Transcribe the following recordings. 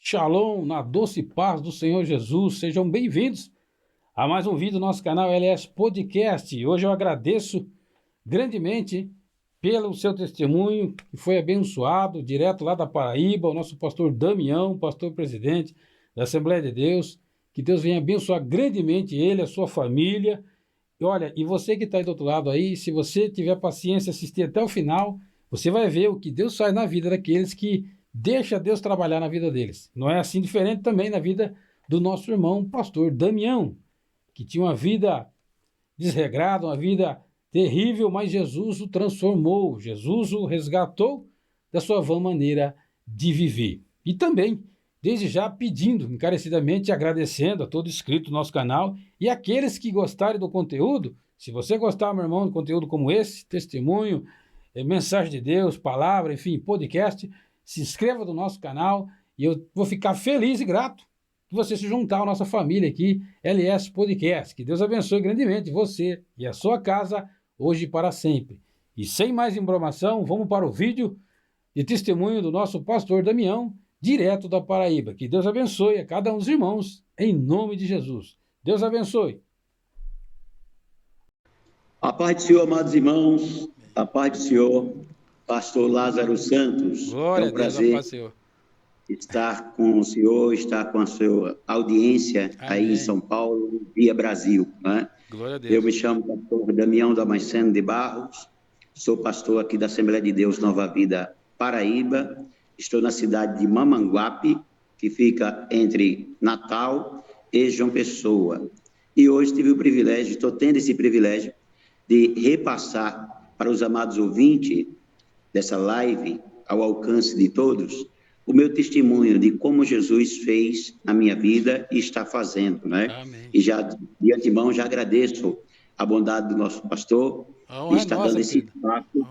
Shalom, na doce paz do Senhor Jesus, sejam bem-vindos a mais um vídeo do nosso canal LS Podcast. Hoje eu agradeço grandemente pelo seu testemunho, que foi abençoado, direto lá da Paraíba, o nosso pastor Damião, pastor presidente da Assembleia de Deus. Que Deus venha abençoar grandemente ele, a sua família. E olha, e você que está aí do outro lado aí, se você tiver paciência, assistir até o final, você vai ver o que Deus faz na vida daqueles que deixa Deus trabalhar na vida deles. Não é assim diferente também na vida do nosso irmão pastor Damião, que tinha uma vida desregrada, uma vida terrível, mas Jesus o transformou, Jesus o resgatou da sua vã maneira de viver. E também, desde já, pedindo encarecidamente, agradecendo a todo inscrito do nosso canal e aqueles que gostarem do conteúdo. Se você gostar, meu irmão, de conteúdo como esse, testemunho, mensagem de Deus, palavra, enfim, podcast, se inscreva no nosso canal e eu vou ficar feliz e grato que você se juntar à nossa família aqui, LS Podcast. Que Deus abençoe grandemente você e a sua casa, hoje e para sempre. E sem mais embromação, vamos para o vídeo de testemunho do nosso pastor Damião, direto da Paraíba. Que Deus abençoe a cada um dos irmãos, em nome de Jesus. Deus abençoe. A paz do Senhor, amados irmãos, a paz do Senhor, pastor Lázaro Santos. Glória é um prazer a Deus, Senhor. Estar com o senhor, estar com a sua audiência. Amém. Aí em São Paulo, via Brasil. Né? Glória a Deus. Eu me chamo pastor Damião Damasceno de Barros, sou pastor aqui da Assembleia de Deus Nova Vida, Paraíba. Estou na cidade de Mamanguape, que fica entre Natal e João Pessoa. E hoje tive o privilégio, estou tendo esse privilégio, de repassar para os amados ouvintes dessa live, ao alcance de todos, o meu testemunho de como Jesus fez na minha vida e está fazendo, né? Amém. E já, de antemão, já agradeço a bondade do nosso pastor de estar dando esse espaço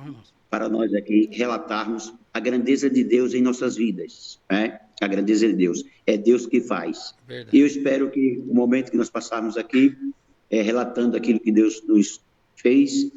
para nós aqui relatarmos a grandeza de Deus em nossas vidas, né? A grandeza de Deus. É Deus que faz. Verdade. E eu espero que o momento que nós passarmos aqui, relatando aquilo que Deus nos fez,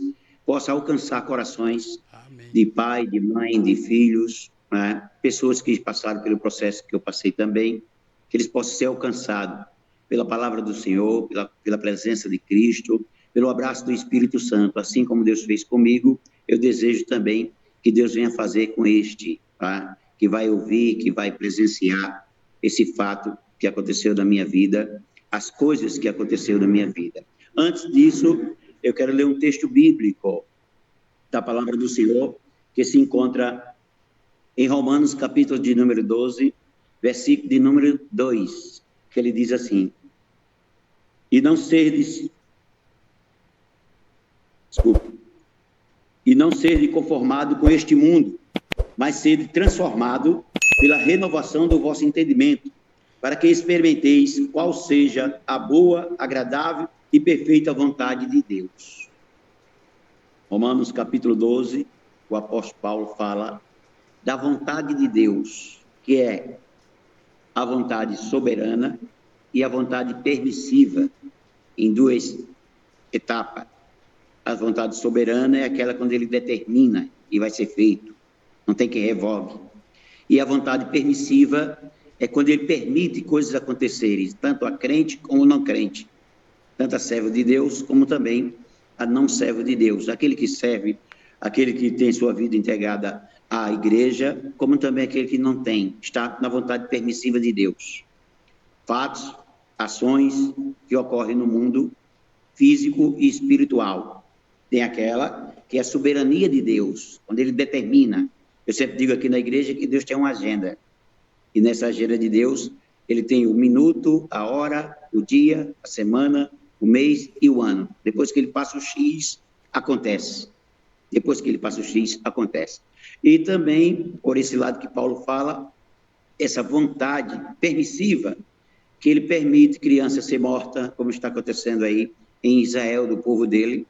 possa alcançar corações. Amém. De pai, de mãe, de filhos, né? Pessoas que passaram pelo processo que eu passei também, que eles possam ser alcançados pela palavra do Senhor, pela presença de Cristo, pelo abraço do Espírito Santo. Assim como Deus fez comigo, eu desejo também que Deus venha fazer com este, tá? Que vai ouvir, que vai presenciar esse fato que aconteceu na minha vida, as coisas que aconteceram na minha vida. Antes disso, eu quero ler um texto bíblico da palavra do Senhor, que se encontra em Romanos, capítulo de número 12, versículo de número 2, que ele diz assim: e não serdes conformado com este mundo, mas sede transformado pela renovação do vosso entendimento, para que experimenteis qual seja a boa, agradável e perfeita vontade de Deus. Romanos capítulo 12, o apóstolo Paulo fala da vontade de Deus, que é a vontade soberana e a vontade permissiva, em duas etapas. A vontade soberana é aquela quando ele determina e vai ser feito, não tem quem revogue. E a vontade permissiva é quando ele permite coisas acontecerem, tanto a crente como não crente, tanto a servo de Deus como também a não servo de Deus, aquele que serve, aquele que tem sua vida integrada à igreja, como também aquele que não tem, está na vontade permissiva de Deus. Fatos, ações que ocorrem no mundo físico e espiritual. Tem aquela que é a soberania de Deus, quando ele determina. Eu sempre digo aqui na igreja que Deus tem uma agenda, e nessa agenda de Deus, ele tem o minuto, a hora, o dia, a semana, o mês e o ano. Depois que ele passa o X, acontece. Depois que ele passa o X, acontece. E também, por esse lado que Paulo fala, essa vontade permissiva, que ele permite criança ser morta, como está acontecendo aí em Israel, do povo dele,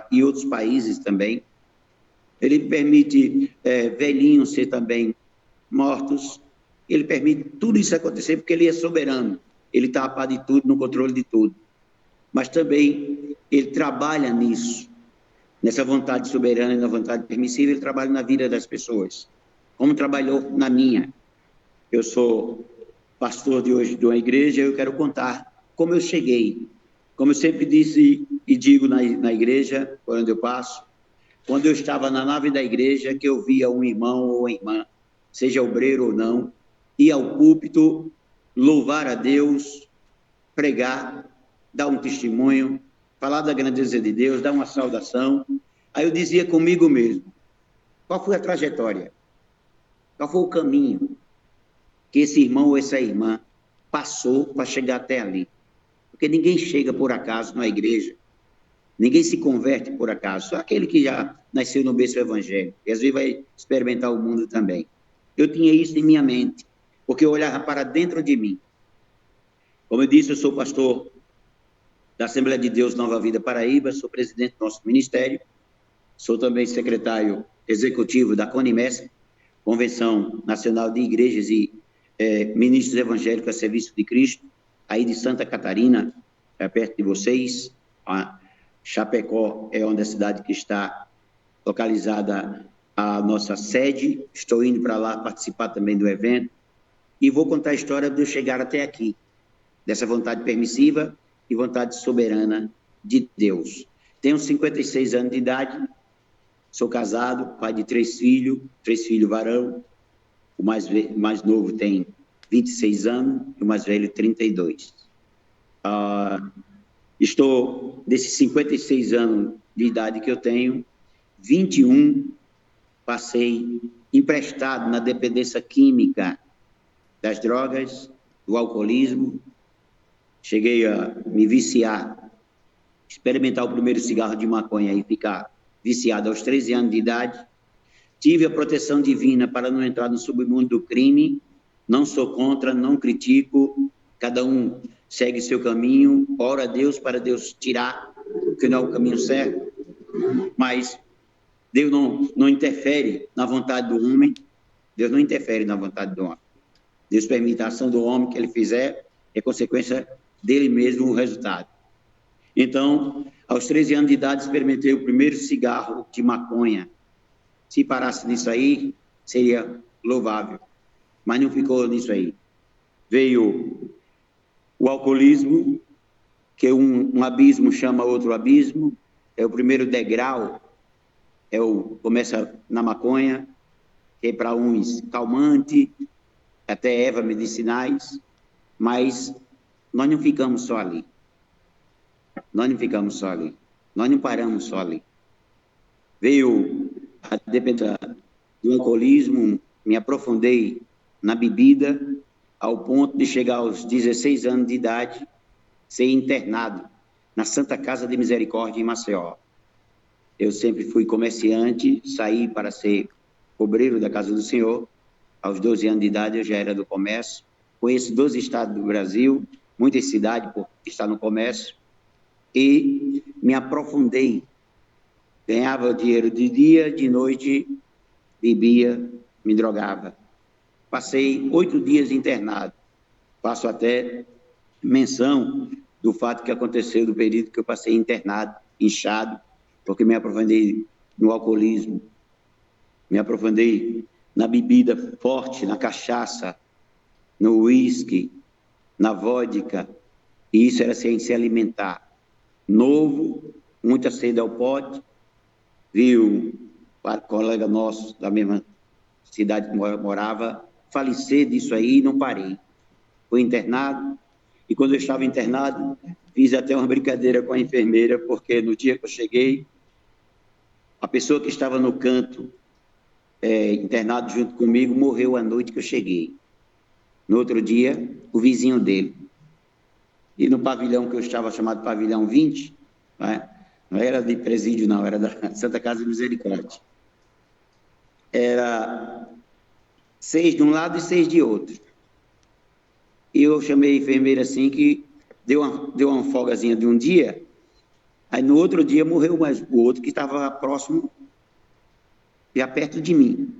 e outros países também. Ele permite velhinhos ser também mortos. Ele permite tudo isso acontecer porque ele é soberano. Ele está a par de tudo, no controle de tudo. Mas também ele trabalha nisso, nessa vontade soberana e na vontade permissiva, ele trabalha na vida das pessoas, como trabalhou na minha. Eu sou pastor de hoje de uma igreja, eu quero contar como eu cheguei. Como eu sempre disse e digo na igreja, por onde eu passo, quando eu estava na nave da igreja, que eu via um irmão ou uma irmã, seja obreiro ou não, ir ao púlpito, louvar a Deus, pregar, dar um testemunho, falar da grandeza de Deus, dar uma saudação. Aí eu dizia comigo mesmo, qual foi a trajetória? Qual foi o caminho que esse irmão ou essa irmã passou para chegar até ali? Porque ninguém chega por acaso na igreja, ninguém se converte por acaso, só aquele que já nasceu no berço evangélico, e às vezes vai experimentar o mundo também. Eu tinha isso em minha mente, porque eu olhava para dentro de mim. Como eu disse, eu sou pastor da Assembleia de Deus Nova Vida Paraíba, sou presidente do nosso ministério, sou também secretário executivo da CONIMES, Convenção Nacional de Igrejas e Ministros Evangélicos a Serviço de Cristo, aí de Santa Catarina, perto de vocês. A Chapecó é uma cidade que está localizada a nossa sede. Estou indo para lá participar também do evento e vou contar a história de eu chegar até aqui, dessa vontade permissiva e vontade soberana de Deus. Tenho 56 anos de idade, sou casado, pai de 3 filhos varão, o mais novo tem 26 anos e o mais velho 32. Estou, desses 56 anos de idade que eu tenho, 21 passei emprestado na dependência química das drogas, do alcoolismo, cheguei a me viciar, experimentar o primeiro cigarro de maconha e ficar viciado aos 13 anos de idade. Tive a proteção divina para não entrar no submundo do crime, não sou contra, não critico, cada um segue seu caminho, ora a Deus para Deus tirar, que não é o caminho certo, mas Deus não interfere na vontade do homem, Deus não interfere na vontade do homem. Deus permite a ação do homem, que ele fizer, é consequência dele mesmo o resultado. Então, aos 13 anos de idade, experimentei o primeiro cigarro de maconha. Se parasse nisso aí, seria louvável, mas não ficou nisso aí. Veio o alcoolismo, que um abismo chama outro abismo, é o primeiro degrau, começa na maconha, que é para uns calmante, até ervas medicinais, mas nós não ficamos só ali. Nós não paramos só ali. Veio a dependência do alcoolismo, me aprofundei na bebida, ao ponto de chegar aos 16 anos de idade, ser internado na Santa Casa de Misericórdia, em Maceió. Eu sempre fui comerciante, saí para ser obreiro da Casa do Senhor. Aos 12 anos de idade eu já era do comércio. Conheço 12 estados do Brasil, muitas cidades por estar no comércio, e me aprofundei. Ganhava dinheiro de dia, de noite, bebia, me drogava. Passei 8 dias internado. Faço até menção do fato que aconteceu do período que eu passei internado, inchado, porque me aprofundei no alcoolismo, me aprofundei na bebida forte, na cachaça, no uísque, na vodka, e isso era sem se alimentar. Novo, muita sede ao pote, viu um colega nosso da mesma cidade que morava falecer disso aí e não parei. Fui internado, e quando eu estava internado, fiz até uma brincadeira com a enfermeira, porque no dia que eu cheguei, a pessoa que estava no canto, internado junto comigo, morreu à noite que eu cheguei. No outro dia, o vizinho dele. E no pavilhão que eu estava, chamado pavilhão 20, né? Não era de presídio, não, era da Santa Casa de Misericórdia. Era 6 de um lado e 6 de outro. E eu chamei a enfermeira assim, que deu uma folgazinha de um dia, aí no outro dia morreu mais o outro que estava próximo, já perto de mim.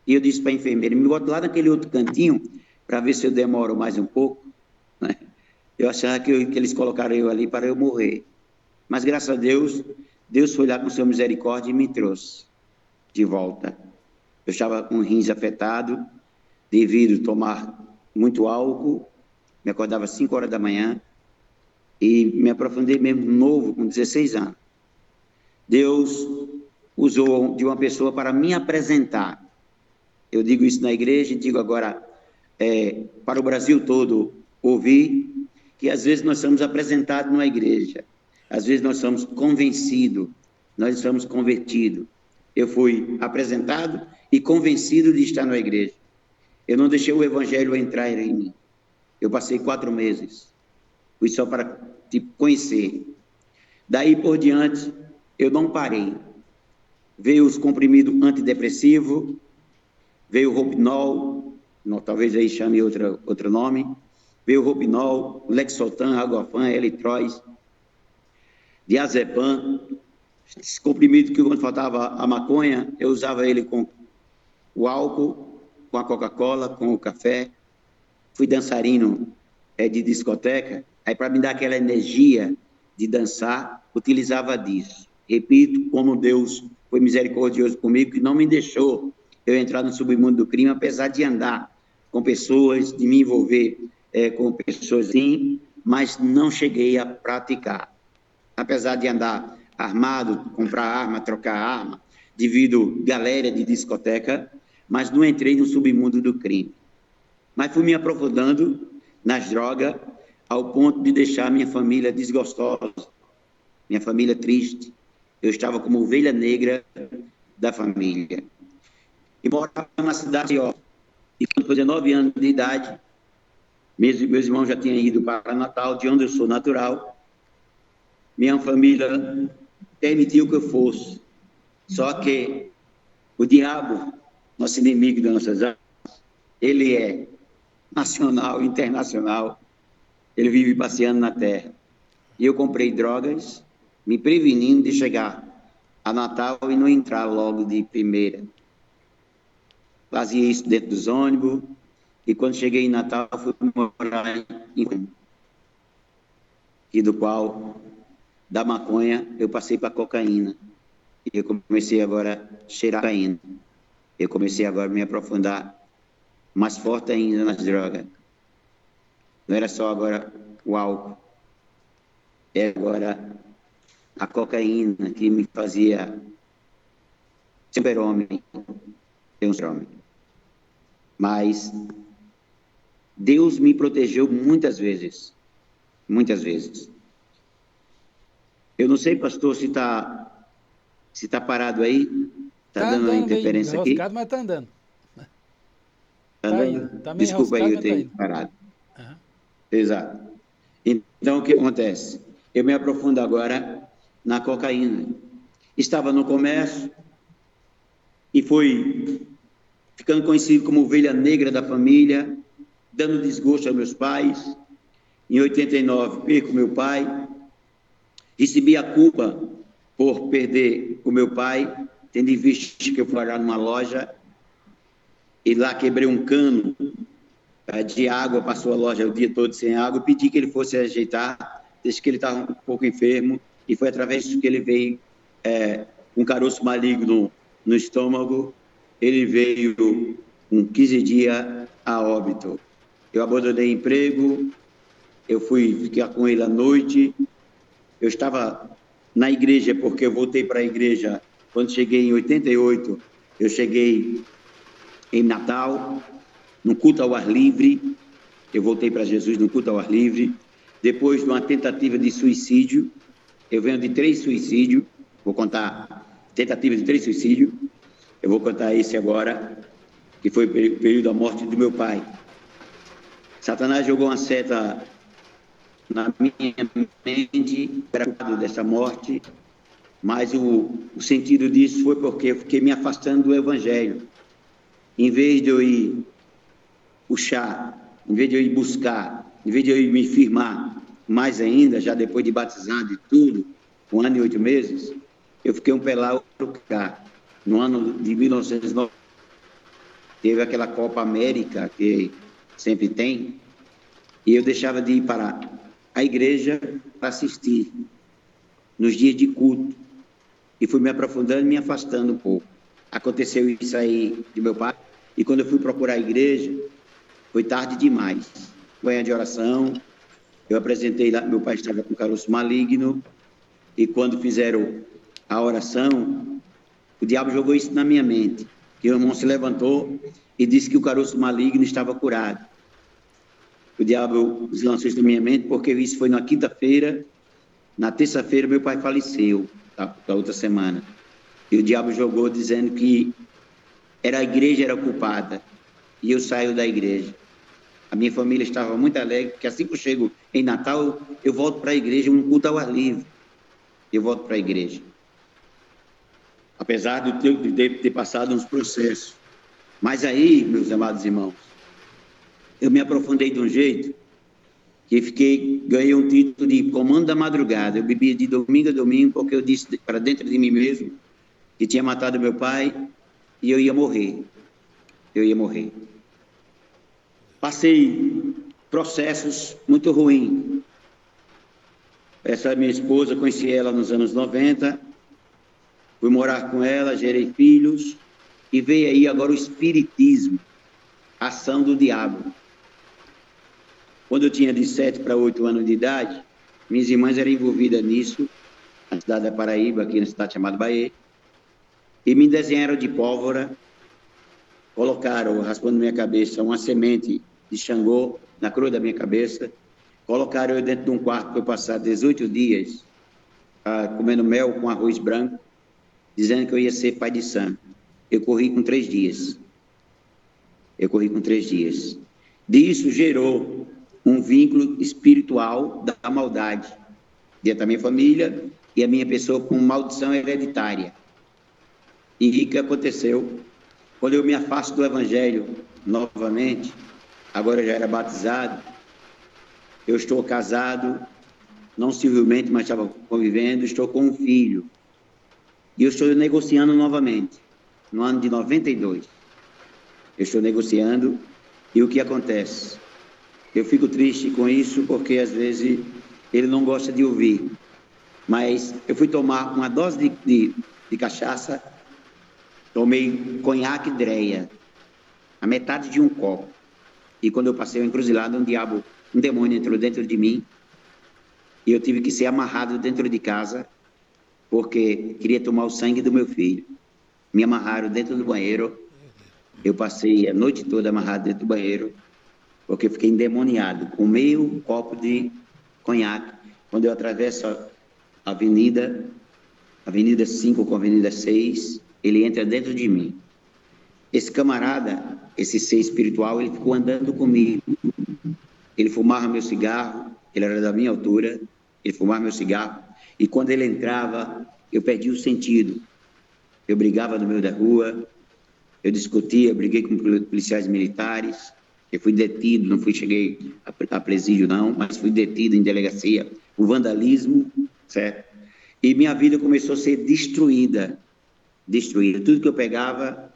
E eu disse para a enfermeira, me bota lá naquele outro cantinho, para ver se eu demoro mais um pouco, né? Eu achava que eles colocaram eu ali para eu morrer. Mas, graças a Deus, Deus foi lá com sua misericórdia e me trouxe de volta. Eu estava com rins afetado, devido tomar muito álcool, me acordava às 5 horas da manhã e me aprofundei mesmo novo, com 16 anos. Deus usou de uma pessoa para me apresentar. Eu digo isso na igreja e digo agora para o Brasil todo ouvir, que às vezes nós somos apresentados numa igreja, às vezes nós somos convencidos, nós somos convertidos. Eu fui apresentado e convencido de estar na igreja. Eu não deixei o evangelho entrar em mim. Eu passei 4 meses. Fui só para te conhecer. Daí por diante, eu não parei. Veio os comprimidos antidepressivos, veio o Roupinol, talvez aí chame outro nome, veio o Roupinol, Lexotan, Aguafan, Elitroz, Diazepam. Esse comprimido que quando faltava a maconha, eu usava ele com o álcool, com a Coca-Cola, com o café. Fui dançarino de discoteca, aí para me dar aquela energia de dançar, utilizava disso. Repito, como Deus foi misericordioso comigo, que não me deixou eu entrar no submundo do crime, apesar de andar com pessoas, de me envolver com pessoas sim, mas não cheguei a praticar. Apesar de andar armado, comprar arma, trocar arma, devido galera de discoteca, mas não entrei no submundo do crime. Mas fui me aprofundando nas drogas, ao ponto de deixar minha família desgostosa, minha família triste. Eu estava como ovelha negra da família. E morava na cidade, e quando eu 19 anos de idade, meus irmãos já tinham ido para Natal, de onde eu sou natural. Minha família permitiu que eu fosse. Só que o diabo, nosso inimigo das nossas almas, ele é nacional, internacional, ele vive passeando na terra. E eu comprei drogas, me prevenindo de chegar a Natal e não entrar logo de primeira. Fazia isso dentro dos ônibus, e quando cheguei em Natal, fui morar em e do qual, da maconha, eu passei para cocaína. E eu comecei agora a cheirar cocaína. Eu comecei agora a me aprofundar mais forte ainda nas drogas. Não era só agora o álcool, é agora a cocaína que me fazia super-homem, ser um super-homem. Mas Deus me protegeu muitas vezes. Muitas vezes. Eu não sei, pastor, se tá parado aí. Está dando uma interferência aqui? Enroscado, mas está andando. Tá indo. Tá meio Desculpa aí, eu enroscado, tenho mas parado. Uhum. Exato. Então, o que acontece? Eu me aprofundo agora na cocaína. Estava no comércio e fui ficando conhecido como ovelha negra da família, dando desgosto aos meus pais. Em 89, perco meu pai. Recebi a culpa por perder o meu pai, tendo em vista que eu fui parar numa loja e lá quebrei um cano de água, passou a loja o dia todo sem água, pedi que ele fosse ajeitar, desde que ele estava um pouco enfermo, e foi através disso que ele veio um caroço maligno no estômago, ele veio com 15 dias a óbito. Eu abandonei emprego, eu fui ficar com ele à noite, eu estava na igreja, porque eu voltei para a igreja quando cheguei em 88, eu cheguei em Natal, no culto ao ar livre, eu voltei para Jesus no culto ao ar livre, depois de uma tentativa de suicídio, eu venho de 3 suicídios, vou contar tentativa de 3 suicídios, eu vou contar esse agora, que foi o período da morte do meu pai. Satanás jogou uma seta na minha mente, preocupado dessa morte, mas o sentido disso foi porque eu fiquei me afastando do evangelho. Em vez de eu ir puxar, em vez de eu ir buscar, em vez de eu ir me firmar mais ainda, já depois de batizado e tudo, 1 ano e 8 meses, eu fiquei um pelado cá. No ano de 1990, teve aquela Copa América que sempre tem, e eu deixava de ir para a igreja para assistir nos dias de culto, e fui me aprofundando e me afastando um pouco. Aconteceu isso aí de meu pai, e quando eu fui procurar a igreja, Foi tarde demais. Manhã de oração, eu apresentei lá, meu pai estava com caroço maligno, e quando fizeram a oração, o diabo jogou isso na minha mente. E o irmão se levantou e disse que o caroço maligno estava curado. O diabo lançou isso na minha mente, porque isso foi na quinta-feira. Na terça-feira, meu pai faleceu, da outra semana. E o diabo jogou dizendo que a igreja era culpada. E eu saio da igreja. A minha família estava muito alegre, porque assim que eu chego em Natal, eu volto para a igreja, um culto ao ar livre. Eu volto para a igreja. Apesar de ter passado uns processos. Mas aí, meus amados irmãos, eu me aprofundei de um jeito que ganhei um título de comando da madrugada. Eu bebia de domingo a domingo, porque eu disse para dentro de mim mesmo que tinha matado meu pai e eu ia morrer. Eu ia morrer. Passei processos muito ruins. Essa minha esposa, conheci ela nos anos 90, fui morar com ela, gerei filhos, e veio aí agora o espiritismo, a ação do diabo. Quando eu tinha de 7 para 8 anos de idade, minhas irmãs eram envolvidas nisso, na cidade da Paraíba, aqui na cidade chamada Bahia, e me desenharam de pólvora, colocaram, raspando minha cabeça, uma semente de Xangô na cruz da minha cabeça, colocaram eu dentro de um quarto para eu passar 18 dias comendo mel com arroz branco, dizendo que eu ia ser pai de santo. Eu corri com 3 dias. Disso gerou um vínculo espiritual da maldade dentro da minha família e a minha pessoa com maldição hereditária. E o que aconteceu? Quando eu me afasto do evangelho novamente, agora eu já era batizado, eu estou casado, não civilmente, mas estava convivendo, estou com um filho. E eu estou negociando novamente, no ano de 92. Eu estou negociando, e o que acontece? Eu fico triste com isso, porque às vezes ele não gosta de ouvir. Mas eu fui tomar uma dose de cachaça, tomei conhaque Dreia, a metade de um copo. E quando eu passei a encruzilhada, um demônio entrou dentro de mim, e eu tive que ser amarrado dentro de casa, porque queria tomar o sangue do meu filho. Me amarraram dentro do banheiro. Eu passei a noite toda amarrado dentro do banheiro, porque eu fiquei endemoniado, com meio copo de conhaque. Quando eu atravesso a avenida 5 com a avenida 6, ele entra dentro de mim. Esse camarada, esse ser espiritual, ele ficou andando comigo. Ele fumava meu cigarro, ele era da minha altura, ele fumava meu cigarro, e quando ele entrava, eu perdia o sentido. Eu brigava no meio da rua, eu discutia, briguei com policiais militares, eu fui detido, não cheguei a presídio não, mas fui detido em delegacia, o vandalismo, certo? E minha vida começou a ser destruída, tudo que eu pegava.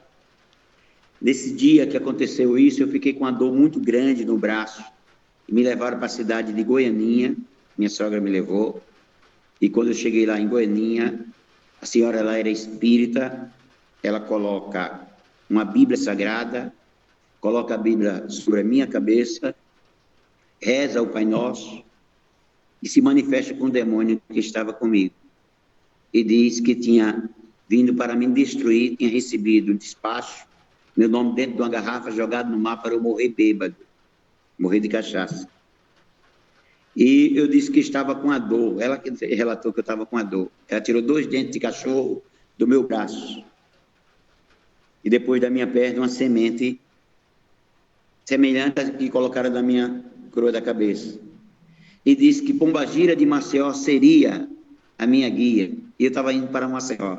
Nesse dia que aconteceu isso, eu fiquei com uma dor muito grande no braço, e me levaram para a cidade de Goianinha, minha sogra me levou, e quando eu cheguei lá em Goianinha, a senhora lá era espírita, ela coloca uma Bíblia Sagrada, coloca a Bíblia sobre a minha cabeça, reza o Pai Nosso e se manifesta com o demônio que estava comigo. E diz que tinha vindo para me destruir, tinha recebido um despacho, meu nome dentro de uma garrafa jogado no mar para eu morrer bêbado, morrer de cachaça. E eu disse que estava com a dor, ela que relatou que eu estava com a dor. Ela tirou 2 dentes de cachorro do meu braço. E depois da minha perna, uma semente semelhante à que colocaram na minha coroa da cabeça. E disse que Pombagira de Maceió seria a minha guia. E eu estava indo para Maceió.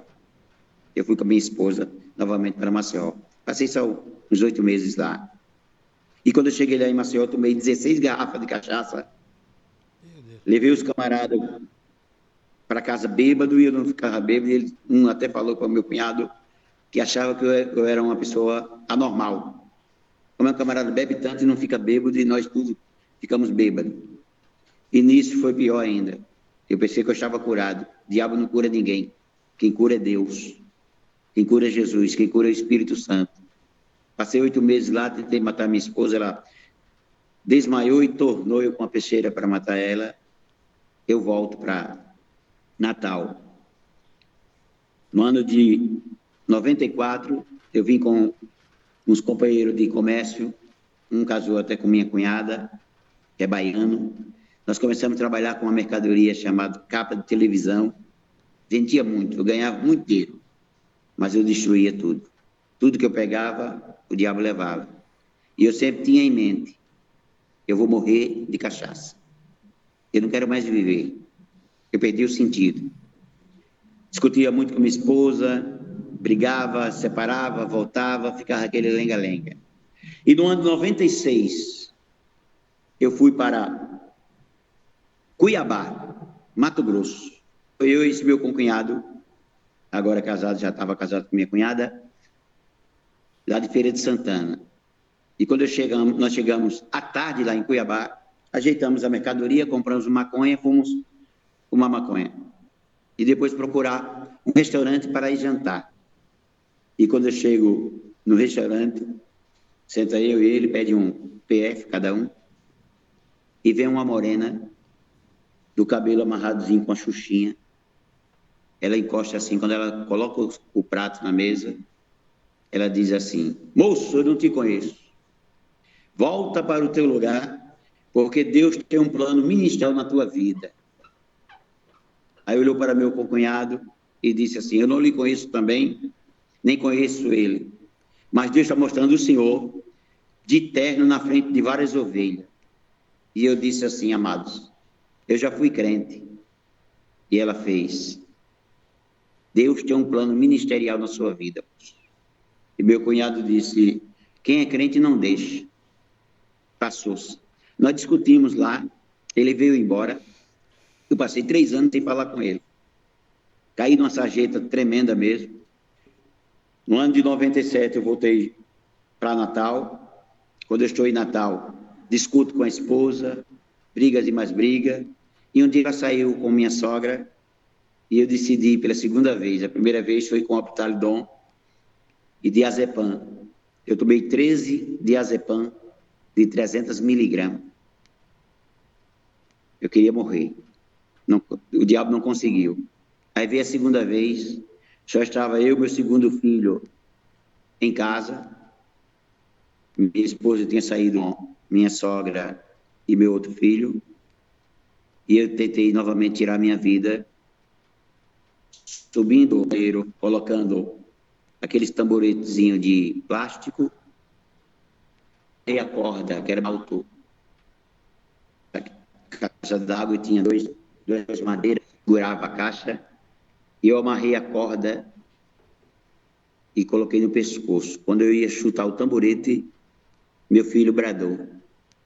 Eu fui com a minha esposa novamente para Maceió. Passei só uns 8 meses lá. E quando eu cheguei lá em Maceió, eu tomei 16 garrafas de cachaça. Levei os camaradas para casa bêbado, e eu não ficava bêbado. Um até falou para o meu cunhado que achava que eu era uma pessoa anormal. O meu camarada bebe tanto e não fica bêbado, e nós todos ficamos bêbados. E nisso foi pior ainda. Eu pensei que eu estava curado. O diabo não cura ninguém. Quem cura é Deus. Quem cura é Jesus. Quem cura é o Espírito Santo. Passei 8 meses lá, tentei matar minha esposa, ela desmaiou e tornou eu com a peixeira para matar ela. Eu volto para Natal. No ano de 94, eu vim com uns companheiros de comércio, um casou até com minha cunhada, que é baiano. Nós começamos a trabalhar com uma mercadoria chamada capa de televisão. Vendia muito, eu ganhava muito dinheiro, mas eu destruía tudo. Tudo que eu pegava, o diabo levava. E eu sempre tinha em mente, eu vou morrer de cachaça. Eu não quero mais viver. Eu perdi o sentido. Discutia muito com minha esposa, brigava, separava, voltava, ficava aquele lenga-lenga. E no ano de 96, eu fui para Cuiabá, Mato Grosso. Eu e esse meu concunhado, agora casado, já estava casado com minha cunhada, lá de Feira de Santana. E quando nós chegamos à tarde lá em Cuiabá, ajeitamos a mercadoria, compramos maconha, fomos fumar maconha. E depois procurar um restaurante para ir jantar. E quando eu chego no restaurante, senta eu e ele, pede um PF cada um, e vem uma morena, do cabelo amarradozinho com a xuxinha. Ela encosta assim, quando ela coloca o prato na mesa, ela diz assim: moço, eu não te conheço. Volta para o teu lugar, porque Deus tem um plano ministerial na tua vida. Aí olhou para meu concunhado e disse assim: eu não lhe conheço também, nem conheço ele, mas Deus está mostrando o Senhor de terno na frente de várias ovelhas. E eu disse assim: amados, eu já fui crente. E ela fez: Deus tem um plano ministerial na sua vida. E meu cunhado disse: quem é crente não deixa. Passou-se. Nós discutimos lá, ele veio embora. Eu passei 3 anos sem falar com ele. Caí numa sarjeta tremenda mesmo. No ano de 97 eu voltei para Natal. Quando eu estou em Natal, discuto com a esposa, brigas e mais brigas. E um dia ela saiu com minha sogra e eu decidi ir pela segunda vez. A primeira vez foi com Optalidon e diazepam. Eu tomei 13 diazepam de 300 miligramas. Eu queria morrer. Não, o diabo não conseguiu. Aí veio a segunda vez, só estava eu e meu segundo filho em casa. Minha esposa tinha saído com minha sogra e meu outro filho. E eu tentei novamente tirar minha vida, subindo o banheiro, colocando aqueles tamboretezinhos de plástico, e a corda, que era alto, a caixa d'água, e tinha duas madeiras, segurava a caixa, e eu amarrei a corda e coloquei no pescoço. Quando eu ia chutar o tamborete, meu filho bradou.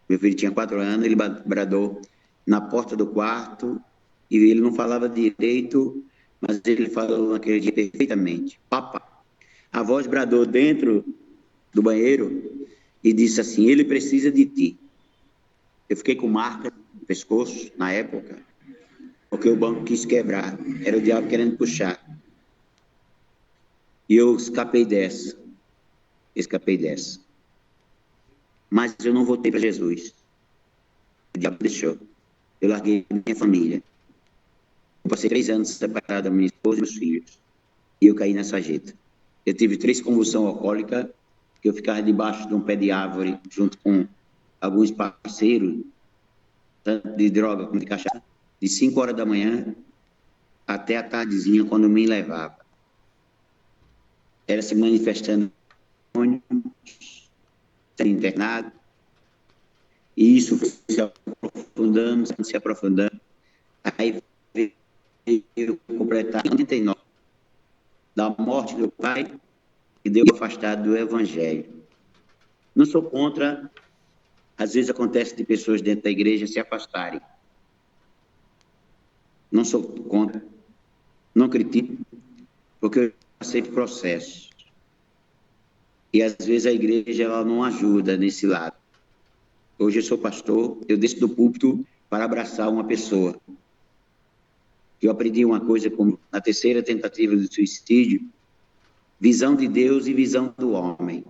Meu filho tinha 4 anos, ele bradou na porta do quarto, e ele não falava direito, mas ele falou naquele dia perfeitamente: papá. A voz bradou dentro do banheiro e disse assim: ele precisa de ti. Eu fiquei com marca no pescoço, na época, porque o banco quis quebrar, era o diabo querendo puxar. E eu escapei dessa. Mas eu não voltei para Jesus. O diabo deixou. Eu larguei minha família. Eu passei 3 anos separado da minha esposa e meus filhos. E eu caí nessa sarjeta. Eu tive 3 convulsões alcoólicas, que eu ficava debaixo de um pé de árvore, junto com alguns parceiros, tanto de droga como de cachaça, de 5 horas da manhã até a tardezinha, quando me levava. Era se manifestando, sendo internado, e isso foi se aprofundando, aí veio completar 89, da morte do pai, e deu afastado do evangelho. Não sou contra, às vezes acontece de pessoas dentro da igreja se afastarem. Não sou contra, não critico, porque eu passei por processo. E às vezes a igreja ela não ajuda nesse lado. Hoje eu sou pastor, eu desço do púlpito para abraçar uma pessoa. Eu aprendi uma coisa como na 3ª tentativa de suicídio: visão de Deus e visão do homem.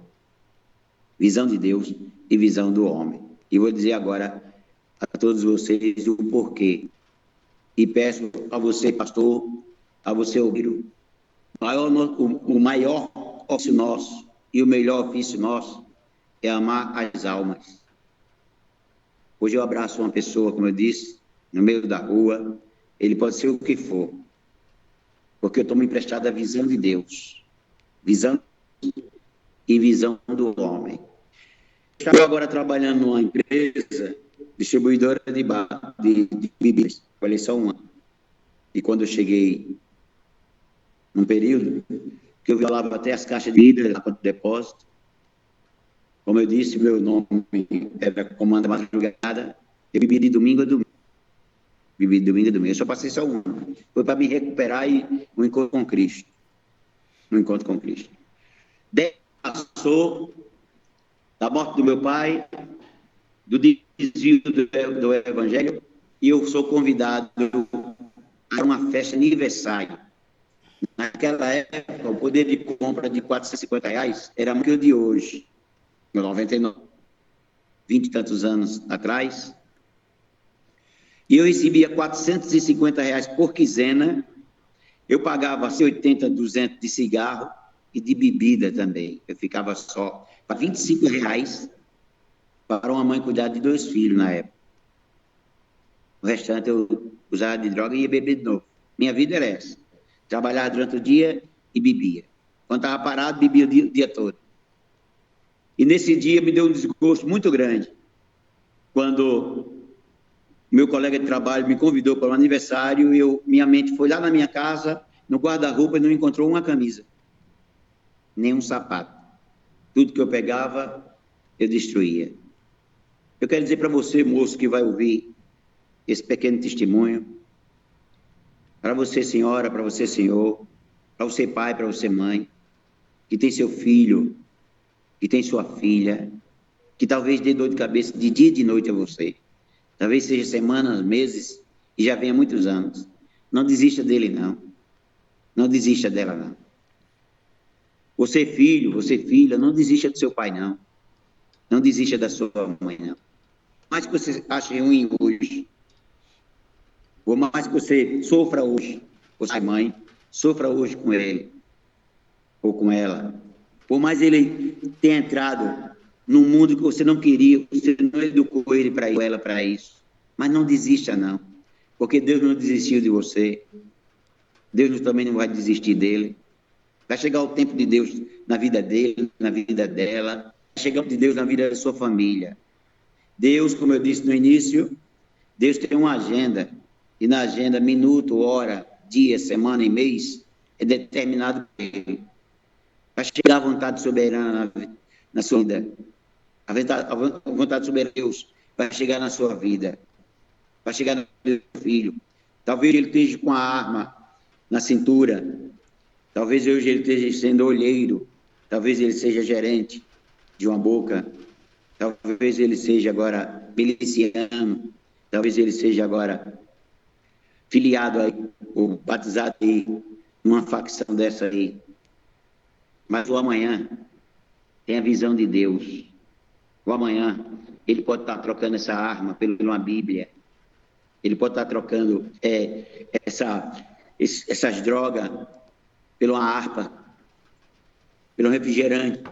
Visão de Deus e visão do homem. E vou dizer agora a todos vocês o porquê. E peço a você, pastor, a você, obreiro, o maior ofício nosso e o melhor ofício nosso é amar as almas. Hoje eu abraço uma pessoa, como eu disse, no meio da rua, ele pode ser o que for, porque eu tomo emprestado a visão de Deus, visão e visão do homem. Estou agora trabalhando numa empresa distribuidora de bebidas, coleção 1. E quando eu cheguei num período que eu violava até as caixas de vidro lá para o depósito, como eu disse, meu nome era Comando Madrugada, eu bebi de domingo a domingo. Bebi de domingo a domingo. Eu só passei só um. Foi para me recuperar e um encontro com Cristo. Um encontro com Cristo. Passou da morte do meu pai, do desvio do Evangelho, e eu sou convidado a uma festa de aniversário. Naquela época, o poder de compra de R$450 era mais que o de hoje, em 99, 20 e tantos anos atrás. E eu recebia R$450 por quinzena, eu pagava R$80, R$200 de cigarro e de bebida também. Eu ficava só para R$25 para uma mãe cuidar de 2 filhos na época. O restante eu usava de droga e ia beber de novo. Minha vida era essa. Trabalhava durante o dia e bebia. Quando estava parado, bebia o dia todo. E nesse dia me deu um desgosto muito grande. Quando meu colega de trabalho me convidou para um aniversário, minha mente foi lá na minha casa, no guarda-roupa, e não encontrou uma camisa, nem um sapato. Tudo que eu pegava, eu destruía. Eu quero dizer para você, moço, que vai ouvir esse pequeno testemunho, para você, senhora, para você, senhor, para você, pai, para você, mãe, que tem seu filho, que tem sua filha, que talvez dê dor de cabeça de dia e de noite a você. Talvez seja semanas, meses, e já venha muitos anos. Não desista dele, não. Não desista dela, não. Você, filho, você, filha, não desista do seu pai, não. Não desista da sua mãe, não. Mais que você ache ruim hoje, por mais que você sofra hoje, você, mãe, sofra hoje com ele, ou com ela. Por mais ele tenha entrado num mundo que você não queria, você não educou ele para ela para isso. Mas não desista, não. Porque Deus não desistiu de você. Deus também não vai desistir dele. Vai chegar o tempo de Deus na vida dele, na vida dela. Vai chegar o tempo de Deus na vida da sua família. Deus, como eu disse no início, Deus tem uma agenda. E na agenda, minuto, hora, dia, semana e mês, é determinado por ele. Vai chegar a vontade soberana na sua vida. A vontade soberana de Deus vai chegar na sua vida. Vai chegar no seu filho. Talvez ele esteja com a arma na cintura. Talvez hoje ele esteja sendo olheiro. Talvez ele seja gerente de uma boca. Talvez ele seja agora miliciano. Talvez ele seja agora filiado aí, ou batizado aí, numa facção dessa aí. Mas o amanhã tem a visão de Deus. O amanhã ele pode estar trocando essa arma por uma Bíblia. Ele pode estar trocando essas drogas por uma harpa, pelo um refrigerante,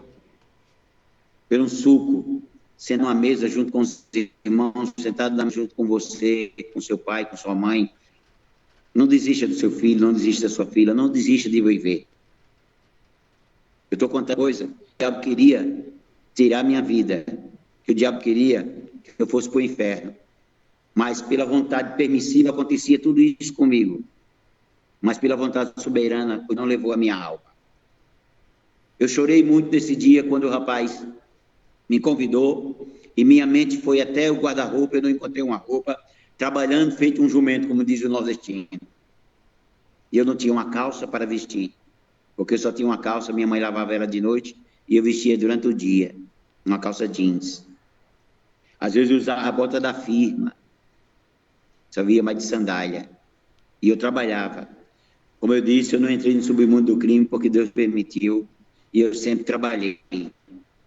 pelo um suco, sendo uma mesa junto com os irmãos, sentado junto com você, com seu pai, com sua mãe. Não desista do seu filho, não desista da sua filha, não desista de viver. Eu estou contando coisa, o diabo queria tirar minha vida, que o diabo queria que eu fosse para o inferno. Mas pela vontade permissiva acontecia tudo isso comigo. Mas pela vontade soberana não levou a minha alma. Eu chorei muito nesse dia quando o rapaz me convidou e minha mente foi até o guarda-roupa, eu não encontrei uma roupa, trabalhando feito um jumento, como diz o nordestino. E eu não tinha uma calça para vestir, porque eu só tinha uma calça, minha mãe lavava ela de noite e eu vestia durante o dia, uma calça jeans. Às vezes eu usava a bota da firma, só via mais de sandália. E eu trabalhava. Como eu disse, eu não entrei no submundo do crime porque Deus permitiu. E eu sempre trabalhei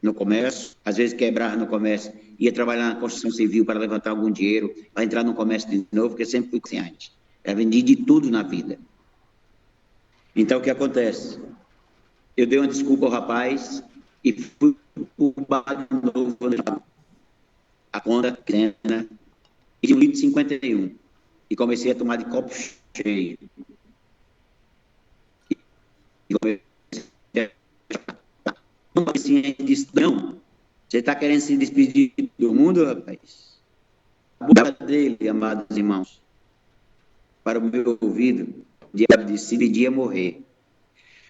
no comércio, às vezes quebrava no comércio ia trabalhar na construção civil para levantar algum dinheiro, para entrar no comércio de novo, porque eu sempre fui comerciante. Eu vendi de tudo na vida. Então, o que acontece? Eu dei uma desculpa ao rapaz e fui pro bar de novo, a conta, né? E de 1,51 e comecei a tomar de copo cheio. E comecei a disse, não, você está querendo se despedir do mundo, rapaz? A boca dele, amados irmãos, para o meu ouvido, o diabo disse, se pedir é morrer.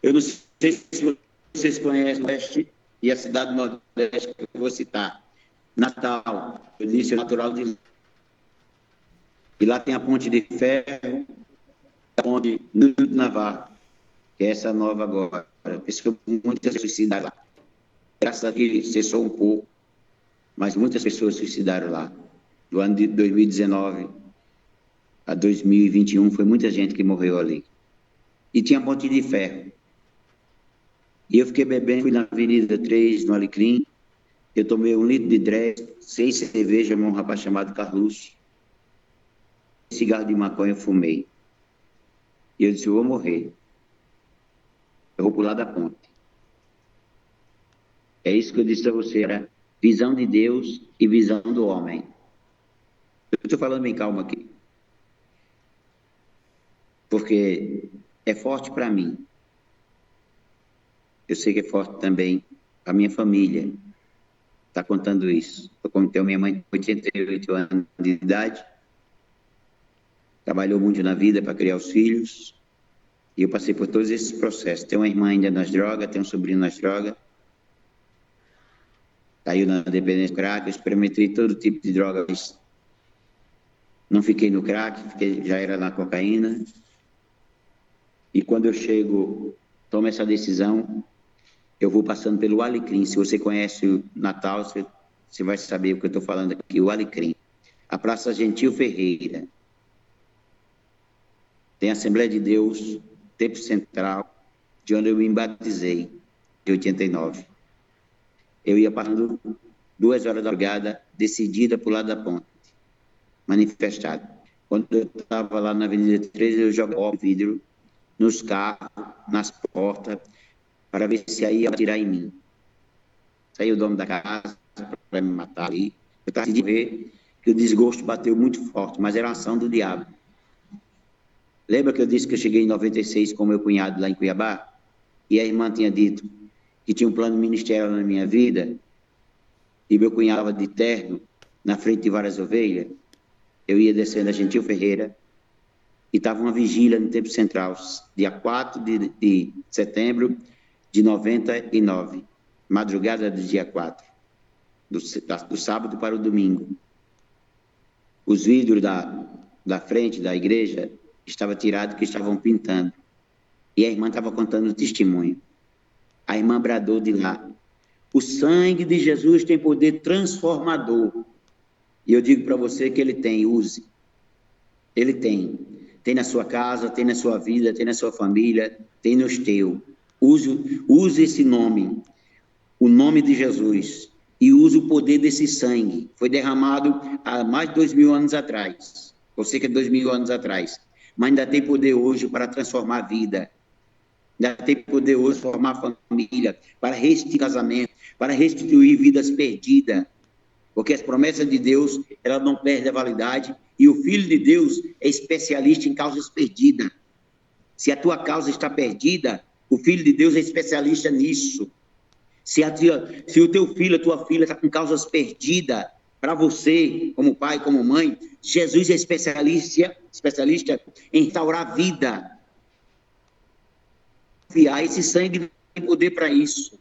Eu não sei se vocês conhecem o Nordeste e a cidade do Nordeste que eu vou citar. Natal, eu disse, é natural de... E lá tem a Ponte de Ferro, a Ponte Nilo Navarro, que é essa nova agora. Muitas suicidaram lá. Graças a Deus cessou um pouco, mas muitas pessoas suicidaram lá. Do ano de 2019 a 2021, foi muita gente que morreu ali. E tinha a Ponte de Ferro. E eu fiquei bebendo, fui na Avenida 3, no Alecrim, eu tomei 1 litro de Dress, 6 cervejas, um rapaz chamado Carluxo. Cigarro de maconha eu fumei. E eu disse, eu vou morrer. Eu vou pular da ponte. É isso que eu disse a você, era visão de Deus e visão do homem. Eu estou falando bem calmo aqui. Porque é forte para mim. Eu sei que é forte também a minha família. Está contando isso. Eu contei minha mãe com 88 anos de idade. Trabalhou muito na vida para criar os filhos. E eu passei por todos esses processos. Tenho uma irmã ainda nas drogas, tenho um sobrinho nas drogas. Caiu na dependência do crack, eu experimentei todo tipo de drogas. Não fiquei no crack, já era na cocaína. E quando eu chego, tomo essa decisão, eu vou passando pelo Alecrim. Se você conhece o Natal, você vai saber o que eu estou falando aqui, o Alecrim. A Praça Gentil Ferreira. Tem a Assembleia de Deus, Tempo Central, de onde eu me batizei, de 89. Eu ia passando 2 horas da madrugada, decidida por lado da ponte, manifestado. Quando eu estava lá na Avenida 13, eu jogava vidro nos carros, nas portas, para ver se aí ia atirar em mim. Saiu o dono da casa para me matar ali. Eu estava decidindo ver que o desgosto bateu muito forte, mas era a ação do diabo. Lembra que eu disse que eu cheguei em 96 com meu cunhado lá em Cuiabá? E a irmã tinha dito que tinha um plano ministerial na minha vida, e meu cunhado estava de terno, na frente de várias ovelhas. Eu ia descendo a Gentil Ferreira, e estava uma vigília no Tempo Central, dia 4 de setembro de 99, madrugada do dia 4, do sábado para o domingo. Os vidros da frente da igreja estavam tirados, que estavam pintando, e a irmã estava contando o testemunho. A irmã bradou de lá, o sangue de Jesus tem poder transformador. E eu digo para você que ele tem, use. Ele tem. Tem na sua casa, tem na sua vida, tem na sua família, tem nos teus. Use esse nome, o nome de Jesus, e use o poder desse sangue. Foi derramado há mais de 2000 anos atrás, ou cerca de 2000 anos atrás, mas ainda tem poder hoje para transformar a vida. Ainda tem poder hoje para formar família, para restituir casamento, para restituir vidas perdidas. Porque as promessas de Deus, ela não perde a validade, e o Filho de Deus é especialista em causas perdidas. Se a tua causa está perdida, o Filho de Deus é especialista nisso. Se o teu filho, a tua filha está com causas perdidas, para você, como pai, como mãe, Jesus é especialista em restaurar a vida. Esse sangue tem poder para isso.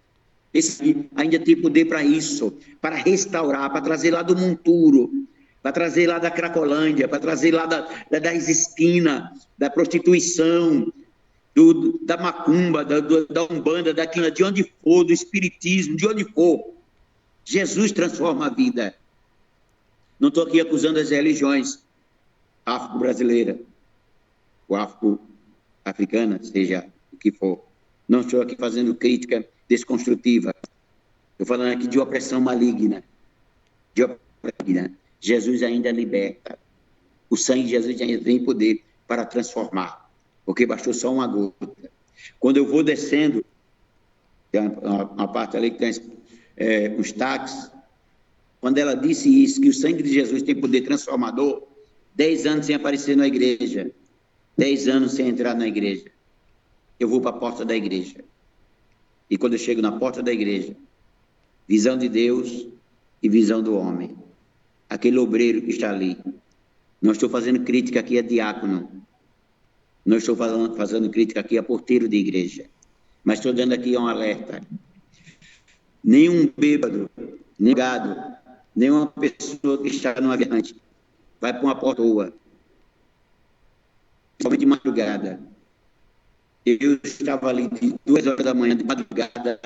Esse ainda tem poder para isso, para restaurar, para trazer lá do monturo, para trazer lá da Cracolândia, para trazer lá das esquinas, da prostituição, da macumba, da umbanda, daquilo, de onde for, do espiritismo, de onde for. Jesus transforma a vida. Não estou aqui acusando as religiões afro-brasileiras, ou afro-africana, seja o que for. Não estou aqui fazendo crítica desconstrutiva. Estou falando aqui de opressão maligna. de vida. Jesus ainda liberta. O sangue de Jesus ainda tem poder para transformar, porque bastou só uma gota. Quando eu vou descendo, tem uma parte ali que tem os táxis, quando ela disse isso, que o sangue de Jesus tem poder transformador, 10 anos sem aparecer na igreja, 10 anos sem entrar na igreja, eu vou para a porta da igreja. E quando eu chego na porta da igreja, visão de Deus e visão do homem. Aquele obreiro que está ali. Não estou fazendo crítica aqui a diácono. Não estou fazendo crítica aqui a porteiro de igreja. Mas estou dando aqui um alerta. Nenhum bêbado, nem gado, nenhuma pessoa que está numa viajante vai para uma porta rua. Somente de madrugada. Eu estava ali de 2 horas da manhã, de madrugada,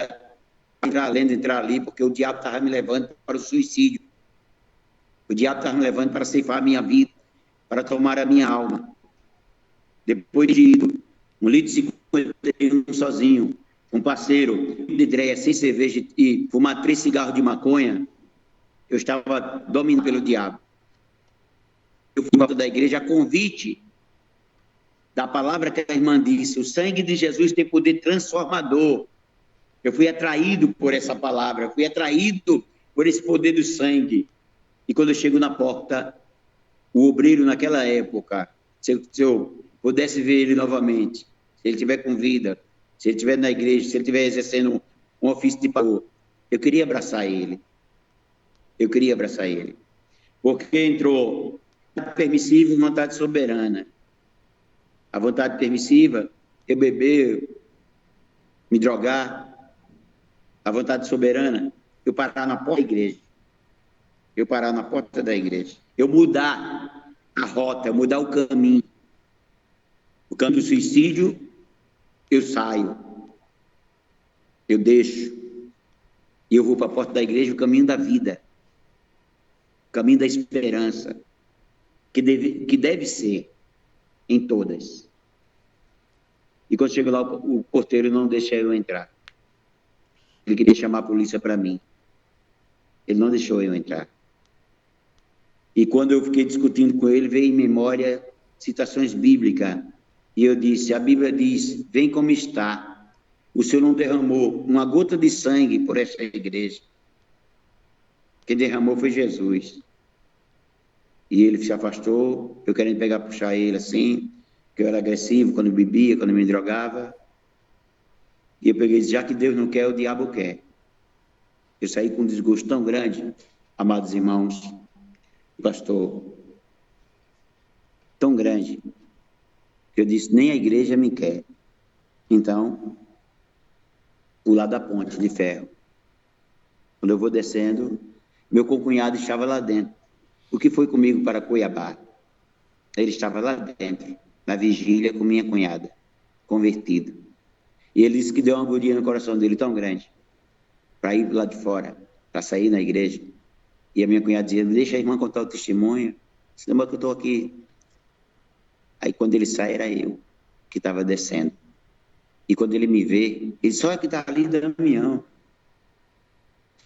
entrar ali, porque o diabo estava me levando para o suicídio. O diabo estava me levando para ceifar a minha vida, para tomar a minha alma. Depois de 1,51 litro sozinho, um parceiro de dreia, sem cerveja e fumar 3 cigarros de maconha, eu estava dominado pelo diabo. Eu fui da igreja a convite da palavra que a irmã disse, o sangue de Jesus tem poder transformador. Eu fui atraído por essa palavra, fui atraído por esse poder do sangue. E quando eu chego na porta, o obreiro naquela época, se eu pudesse ver ele novamente, se ele estiver com vida, se ele estiver na igreja, se ele estiver exercendo um ofício de pastor, eu queria abraçar ele. Eu queria abraçar ele. Porque entrou permissiva e vontade soberana. A vontade permissiva, eu beber, me drogar. A vontade soberana, eu parar na porta da igreja. Eu parar na porta da igreja. Eu mudar a rota, eu mudar o caminho. O caminho do suicídio, eu saio. Eu deixo. E eu vou para a porta da igreja, o caminho da vida. O caminho da esperança. Que deve ser em todas. E quando chego lá, o porteiro não deixa eu entrar. Ele queria chamar a polícia para mim. Ele não deixou eu entrar. E quando eu fiquei discutindo com ele, veio em memória citações bíblicas. E eu disse, a Bíblia diz, vem como está. O Senhor não derramou uma gota de sangue por essa igreja. Quem derramou foi Jesus. E ele se afastou, eu querendo puxar ele assim, que eu era agressivo quando bebia, quando me drogava. E eu peguei e disse, já que Deus não quer, o diabo quer. Eu saí com um desgosto tão grande, amados irmãos, pastor, tão grande, que eu disse, nem a igreja me quer. Então, pular da ponte de ferro. Quando eu vou descendo, meu concunhado estava lá dentro. O que foi comigo para Cuiabá? Ele estava lá dentro, na vigília com minha cunhada, convertido. E ele disse que deu uma agonia no coração dele tão grande, para ir lá de fora, para sair na igreja. E a minha cunhada dizia, deixa a irmã contar o testemunho, senão que eu estou aqui. Aí quando ele sai, era eu que estava descendo. E quando ele me vê, ele só é que está ali, Damião.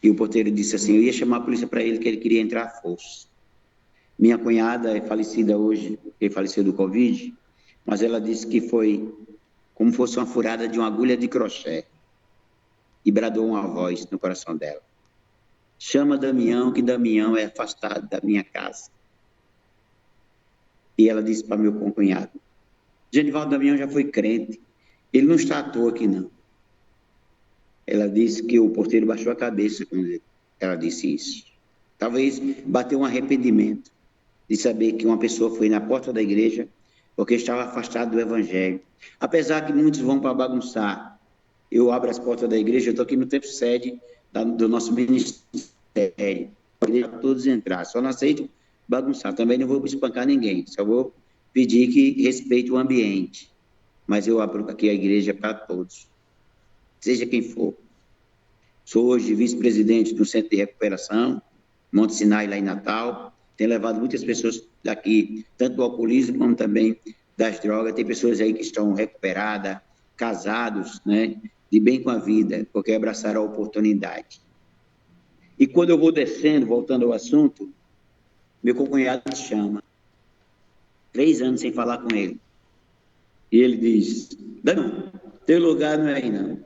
E o porteiro disse assim, eu ia chamar a polícia para ele, que ele queria entrar à força. Minha cunhada é falecida hoje, ele faleceu do Covid, mas ela disse que foi como fosse uma furada de uma agulha de crochê. E bradou uma voz no coração dela. Chama Damião, que Damião é afastado da minha casa. E ela disse para meu concunhado, Genivaldo Damião já foi crente, ele não está à toa aqui não. Ela disse que o porteiro baixou a cabeça quando ela disse isso. Talvez bateu um arrependimento de saber que uma pessoa foi na porta da igreja porque estava afastado do evangelho. Apesar que muitos vão para bagunçar, eu abro as portas da igreja, eu estou aqui no tempo sede do nosso ministério, para todos entrar, só não aceito bagunçar, também não vou espancar ninguém, só vou pedir que respeite o ambiente, mas eu abro aqui a igreja para todos, seja quem for. Sou hoje vice-presidente do Centro de Recuperação, Monte Sinai, lá em Natal, tenho levado muitas pessoas daqui, tanto do alcoolismo como também das drogas, tem pessoas aí que estão recuperadas, casados, né, de bem com a vida, porque abraçaram a oportunidade. E quando eu vou descendo, voltando ao assunto, meu concunhado chama. 3 anos sem falar com ele. E ele diz, não, teu lugar não é aí não.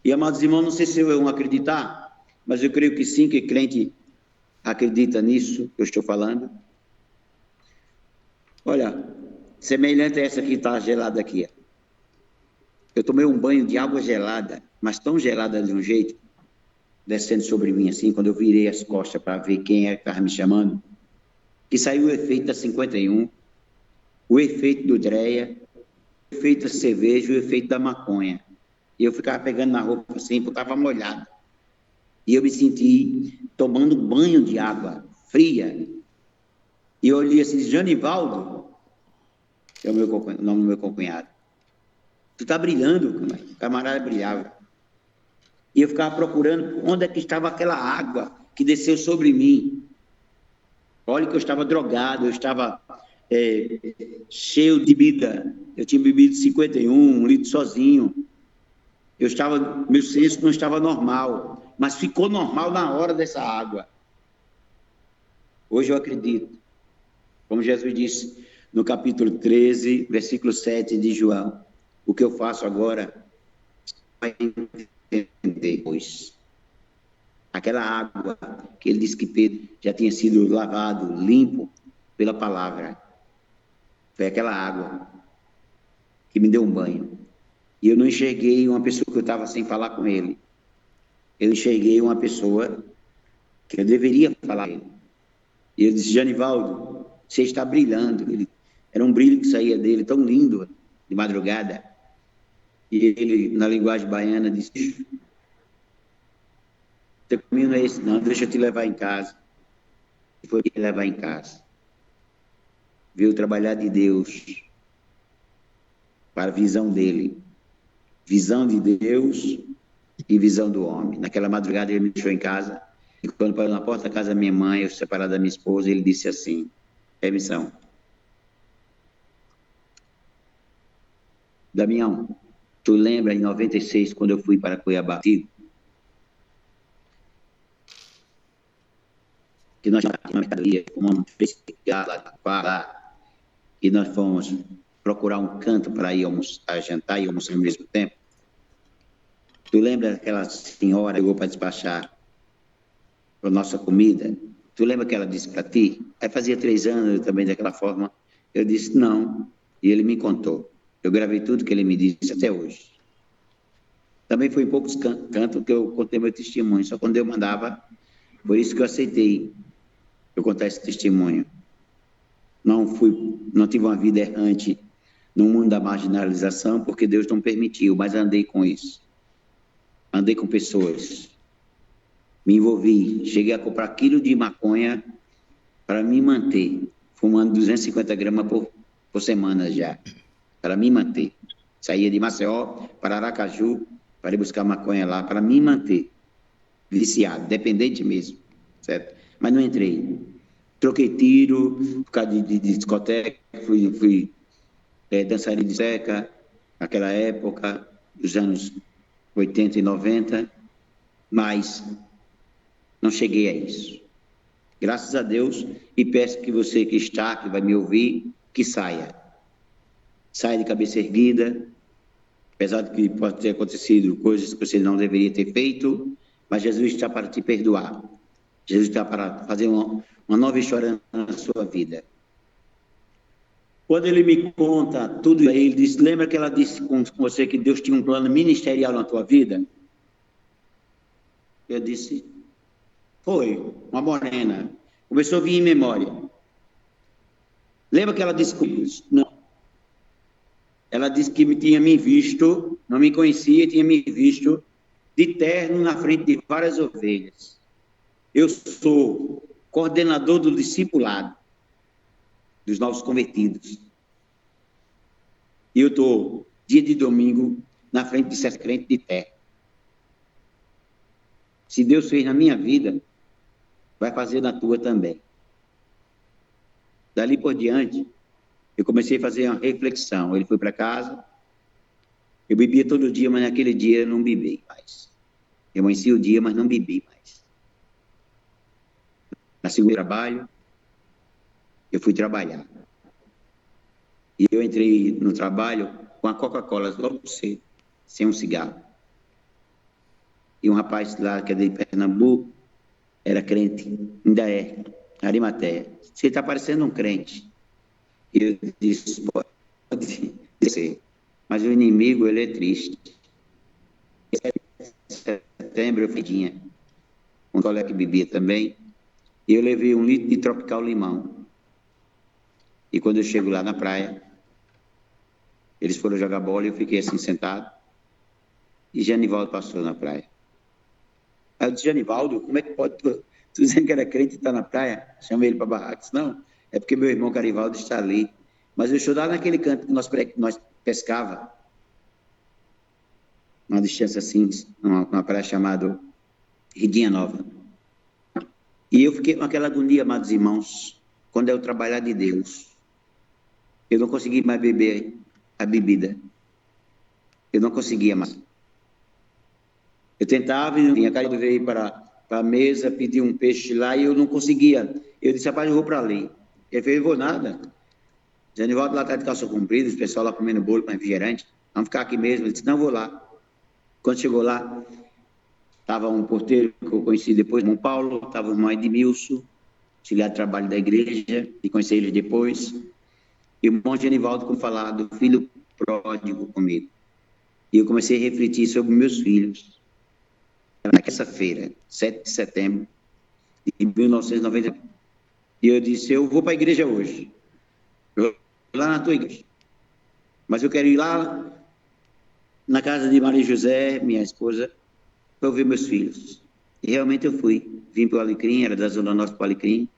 E, amados irmãos, não sei se vão acreditar, mas eu creio que sim, que crente acredita nisso que eu estou falando. Olha, semelhante a essa que está gelada aqui. Eu tomei um banho de água gelada, mas tão gelada de um jeito, descendo sobre mim assim, quando eu virei as costas para ver quem é que estava me chamando, que saiu o efeito da 51, o efeito do Dreia, o efeito da cerveja, o efeito da maconha. E eu ficava pegando na roupa assim, porque estava molhada. E eu me senti tomando banho de água fria. E eu olhei assim, Janivaldo, que é o nome do meu concunhado, tu está brilhando, o camarada brilhava. E eu ficava procurando onde é que estava aquela água que desceu sobre mim. Olha que eu estava drogado, eu estava cheio de bebida. Eu tinha bebido 51, 1 litro sozinho. Meu senso não estava normal, mas ficou normal na hora dessa água. Hoje eu acredito, como Jesus disse no capítulo 13, versículo 7 de João, o que eu faço agora vai entender, pois aquela água que ele disse que Pedro já tinha sido lavado, limpo pela palavra, foi aquela água que me deu um banho. E eu não enxerguei uma pessoa que eu estava sem falar com ele. Eu enxerguei uma pessoa que eu deveria falar com ele. E ele disse, Janivaldo, você está brilhando. Era um brilho que saía dele, tão lindo, de madrugada. E ele, na linguagem baiana, disse, teu caminho não é esse não, deixa eu te levar em casa. E foi me levar em casa. Viu o trabalhar de Deus para a visão dele. Visão de Deus e visão do homem. Naquela madrugada ele me deixou em casa, e quando parou na porta da casa da minha mãe, eu separado da minha esposa, ele disse assim, missão. Damião, tu lembra em 96, quando eu fui para Cuiabá, que nós tínhamos uma mercadoria, fomos lá, e nós fomos procurar um canto para ir almoçar, jantar e almoçar ao mesmo tempo. Tu lembra aquela senhora que chegou para despachar a nossa comida? Tu lembra que ela disse para ti? Aí fazia 3 anos também daquela forma. Eu disse não. E ele me contou. Eu gravei tudo que ele me disse até hoje. Também foi em poucos cantos que eu contei meu testemunho. Só quando eu mandava. Por isso que eu aceitei eu contar esse testemunho. Não tive uma vida errante no mundo da marginalização, porque Deus não permitiu, mas andei com isso. Andei com pessoas, me envolvi, cheguei a comprar quilo de maconha para me manter, fumando 250 gramas por semana já, para me manter. Saía de Maceió para Aracaju, para ir buscar maconha lá, para me manter, viciado, dependente mesmo, certo? Mas não entrei. Troquei tiro, por causa de discoteca, fui dançarino de seca, naquela época, dos anos 80 e 90, mas não cheguei a isso. Graças a Deus, e peço que você que está, que vai me ouvir, que saia. Saia de cabeça erguida, apesar de que pode ter acontecido coisas que você não deveria ter feito, mas Jesus está para te perdoar. Jesus está para fazer uma nova história na sua vida. Quando ele me conta tudo, ele disse, lembra que ela disse com você que Deus tinha um plano ministerial na tua vida? Eu disse, foi, uma morena. Começou a vir em memória. Lembra que ela disse comigo? Não. Ela disse que tinha me visto, não me conhecia, tinha me visto de terno na frente de várias ovelhas. Eu sou coordenador do discipulado dos novos convertidos. E eu estou, dia de domingo, na frente de 7 crentes de terra. Se Deus fez na minha vida, vai fazer na tua também. Dali por diante, eu comecei a fazer uma reflexão. Ele foi para casa, eu bebia todo dia, mas naquele dia eu não bebi mais. Eu amanheci o dia, mas não bebi mais. Na segunda trabalho, eu fui trabalhar. E eu entrei no trabalho com a Coca-Cola logo cedo, sem um cigarro. E um rapaz lá, que é de Pernambuco, era crente, ainda é, Arimateia. Você está parecendo um crente. E eu disse, pode ser, mas o inimigo, ele é triste. Em setembro eu fedinha, um colega que bebia também, e eu levei 1 litro de Tropical Limão. E quando eu chego lá na praia, eles foram jogar bola e eu fiquei assim sentado, e Genivaldo passou na praia. Aí eu disse, Genivaldo, como é que pode, tu dizendo que era crente e está na praia? Chamei ele para barraco. Disse, não, é porque meu irmão Garivaldo está ali. Mas eu estou lá naquele canto que nós pescava, uma distância assim, uma praia chamada Ridinha Nova. E eu fiquei com aquela agonia, amados irmãos, quando é o trabalhar de Deus. Eu não consegui mais beber a bebida. Eu não conseguia mais. Eu tentava e a cara veio para a mesa, pedir um peixe lá e eu não conseguia. Eu disse, rapaz, eu vou para ali. Ele fez, eu vou nada. Genivaldo lá atrás de calça comprida, o pessoal lá comendo bolo com refrigerante. Vamos ficar aqui mesmo. Ele disse, não, vou lá. Quando chegou lá, estava um porteiro que eu conheci depois, irmão Paulo, estava o irmão Edmilson, auxiliar de trabalho da igreja, e conheci ele depois. E o irmão Genivaldo, como falar do filho pródigo comigo. E eu comecei a refletir sobre meus filhos. Na terça-feira, 7 de setembro de 1990. E eu disse, eu vou para a igreja hoje. Eu vou lá na tua igreja. Mas eu quero ir lá na casa de Maria José, minha esposa, para eu ver meus filhos. E realmente eu fui. Vim para o Alecrim, era da Zona Norte para o Alecrim.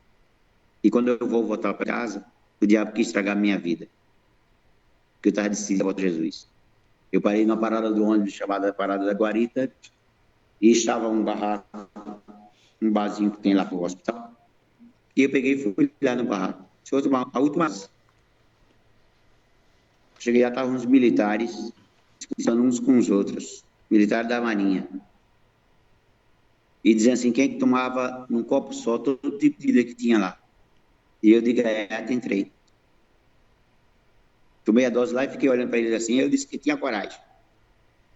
E quando eu vou voltar para casa, o diabo quis estragar a minha vida. Porque eu estava decidido a voltar a Jesus. Eu parei numa parada do ônibus chamada Parada da Guarita e estava um barraco, um barzinho que tem lá para o hospital. E eu peguei e fui lá no barraco. A última. Cheguei lá, estavam uns militares discutindo uns com os outros, militares da Marinha. E dizendo assim, quem é que tomava num copo só todo tipo de vida que tinha lá. E eu digo, entrei. Tomei a dose lá e fiquei olhando para eles assim, eu disse que tinha coragem.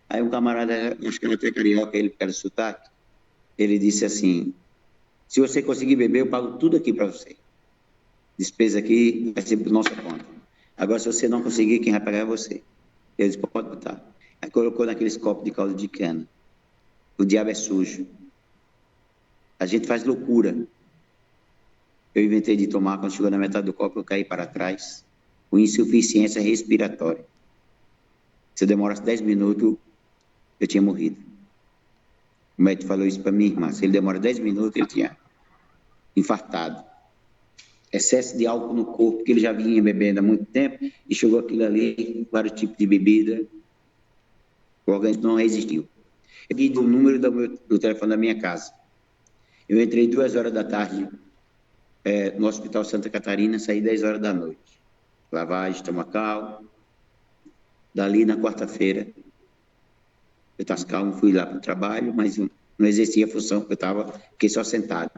Aí um camarada, acho que era até carioca, ele era sotaque, ele disse assim, se você conseguir beber, eu pago tudo aqui para você. Despesa aqui vai ser por nossa conta. Agora, se você não conseguir, quem vai pagar é você. Eu disse, pode botar. Aí colocou naqueles copos de caldo de cana. O diabo é sujo. A gente faz loucura. Eu inventei de tomar, quando chegou na metade do copo, eu caí para trás, com insuficiência respiratória. Se eu demorasse 10 minutos, eu tinha morrido. O médico falou isso para minha irmã. Se ele demora 10 minutos, ele tinha infartado. Excesso de álcool no corpo, porque ele já vinha bebendo há muito tempo, e chegou aquilo ali, vários tipos de bebida, o organismo não resistiu. Eu pedi o número do telefone da minha casa. Eu entrei 2 horas da tarde no Hospital Santa Catarina, saí 10 horas da noite. Lavagem estomacal. Dali, na quarta-feira, eu estava calmo, fui lá para o trabalho, mas não exercia a função, porque fiquei só sentado.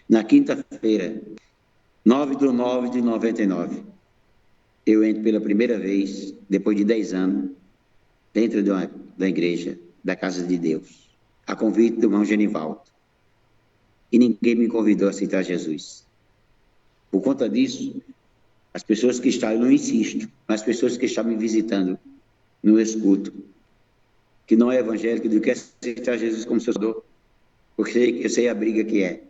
Na quinta-feira, 9/9/99, eu entro pela primeira vez, depois de 10 anos, dentro da igreja, da Casa de Deus, a convite do irmão Genivaldo. E ninguém me convidou a aceitar Jesus. Por conta disso, as pessoas que estão, eu não insisto, mas as pessoas que estão me visitando no escuto, que não é evangélico, do que aceitar Jesus como seu Salvador, porque eu sei a briga que é.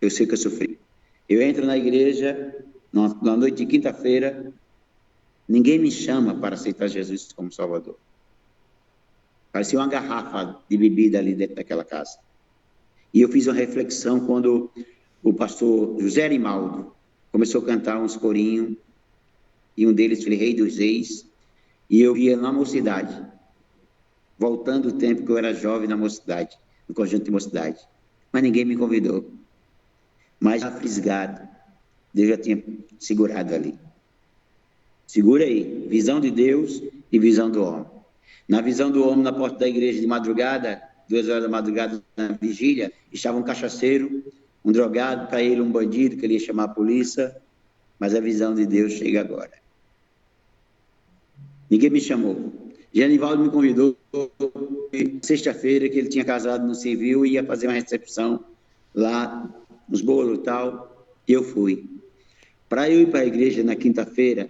Eu sei que eu sofri. Eu entro na igreja, na noite de quinta-feira, ninguém me chama para aceitar Jesus como Salvador. Parecia uma garrafa de bebida ali dentro daquela casa. E eu fiz uma reflexão quando o pastor José Arimaldo começou a cantar uns corinhos, e um deles foi Rei dos Reis, e eu via na mocidade, voltando o tempo que eu era jovem na mocidade, no conjunto de mocidade. Mas ninguém me convidou. Mas afrisgado, Deus já tinha segurado ali. Segura aí, visão de Deus e visão do homem. Na visão do homem, na porta da igreja de madrugada, 2 horas da madrugada, na vigília, estava um cachaceiro um drogado, para ele um bandido, que ele ia chamar a polícia, mas a visão de Deus chega agora. Ninguém me chamou. Genivaldo me convidou sexta-feira, que ele tinha casado no civil e ia fazer uma recepção lá, uns bolos e tal, e eu fui. Para eu ir para a igreja na quinta-feira,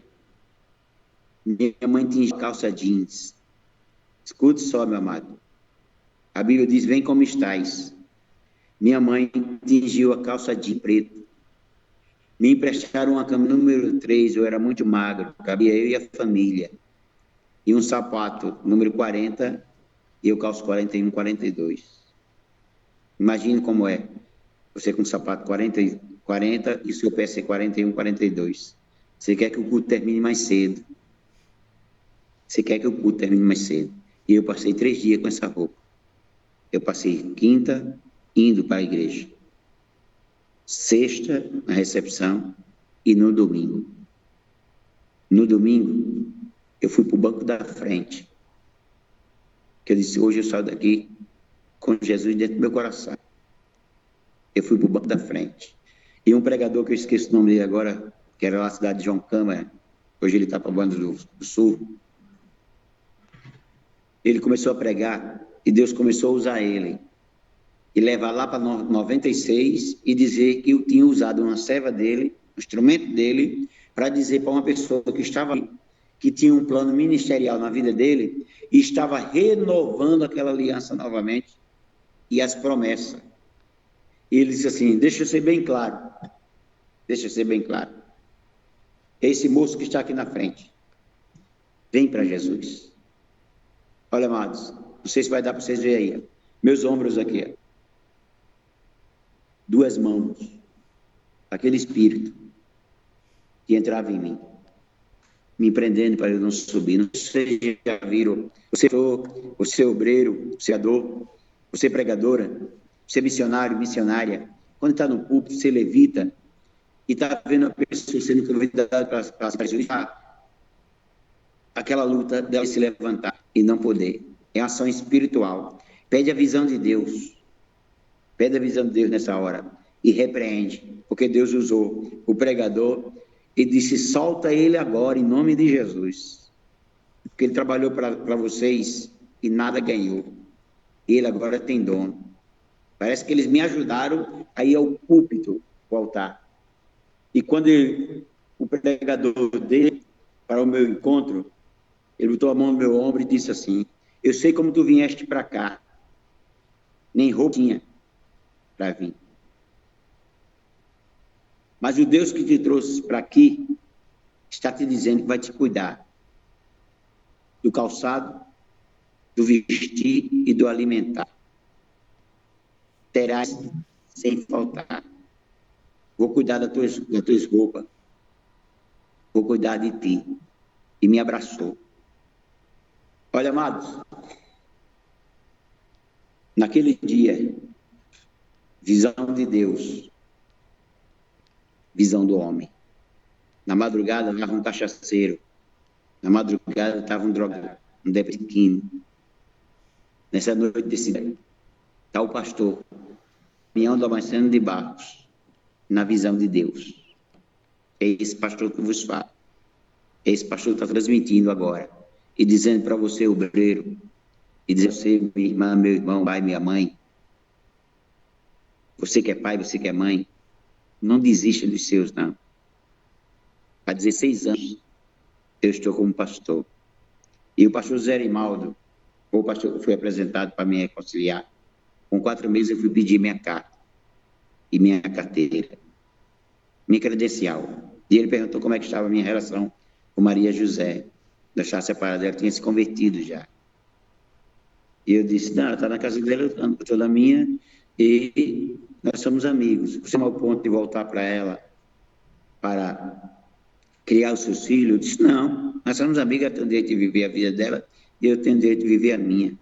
minha mãe tinha calça jeans. Escute só, meu amado. A Bíblia diz, vem como estás. Minha mãe tingiu a calça jeans preto. Me emprestaram uma cama número 3, eu era muito magro, cabia eu e a família. E um sapato número 40, e eu calço 41, 42. Imagine como é. Você com sapato 40 e o seu pé ser 41, 42. Você quer que o culto termine mais cedo. Você quer que o culto termine mais cedo. E eu passei 3 dias com essa roupa. Eu passei quinta indo para a igreja. Sexta, na recepção, e no domingo. No domingo, eu fui para o banco da frente. Que eu disse, hoje eu saio daqui com Jesus dentro do meu coração. Eu fui para o banco da frente. E um pregador, que eu esqueço o nome dele agora, que era lá na cidade de João Câmara, hoje ele está para a Banda do Sul, ele começou a pregar e Deus começou a usar ele. E levar lá para 96 e dizer que eu tinha usado uma serva dele, um instrumento dele, para dizer para uma pessoa que estava ali, que tinha um plano ministerial na vida dele, e estava renovando aquela aliança novamente, e as promessas. E ele disse assim, deixa eu ser bem claro, esse moço que está aqui na frente, vem para Jesus. Olha, amados, não sei se vai dar para vocês verem aí, meus ombros aqui, ó. 2 mãos, aquele espírito que entrava em mim, me prendendo para eu não subir. Não sei se já viram, você é obreiro, você é ador, você é pregadora, você é missionário, missionária, quando está no púlpito, você levita, e está vendo a pessoa sendo convidada para as pessoas, aquela luta dela se levantar e não poder. É ação espiritual. Pede a visão de Deus. Pede a visão de Deus nessa hora e repreende, porque Deus usou o pregador e disse, solta ele agora, em nome de Jesus. Porque ele trabalhou para vocês e nada ganhou. Ele agora tem dono. Parece que eles me ajudaram a ir ao púlpito, ao altar. E quando o pregador dele, para o meu encontro, ele botou a mão no meu ombro e disse assim, eu sei como tu vieste para cá, nem roupa tinha para vir. Mas o Deus que te trouxe para aqui está te dizendo que vai te cuidar do calçado, do vestir e do alimentar. Terás sem faltar. Vou cuidar das tuas roupas. Vou cuidar de ti. E me abraçou. Olha, amados, naquele dia, visão de Deus, visão do homem. Na madrugada estava um cachaceiro, na madrugada estava um drogado, um deprimido. Nessa noite desse dia, está o pastor, Pinhão Damasceno de Barros, na visão de Deus. É esse pastor que vos fala. É esse pastor que está transmitindo agora, e dizendo para você, obreiro, e dizendo para você, minha irmã, meu irmão, pai, minha mãe, você que é pai, você que é mãe, não desista dos seus, não. Há 16 anos, eu estou como pastor. E o pastor Zé Rimaldo, o pastor que foi apresentado para me reconciliar, com 4 meses eu fui pedir minha carta e minha carteira, minha credencial. E ele perguntou como é que estava a minha relação com Maria José. Eu estava separada, ela tinha se convertido já. E eu disse, não, ela está na casa dela, eu estou na minha, e nós somos amigos. Você é ao ponto de voltar para ela para criar os seus filhos? Eu disse, não, nós somos amigos, ela tem o direito de viver a vida dela e eu tenho o direito de viver a minha.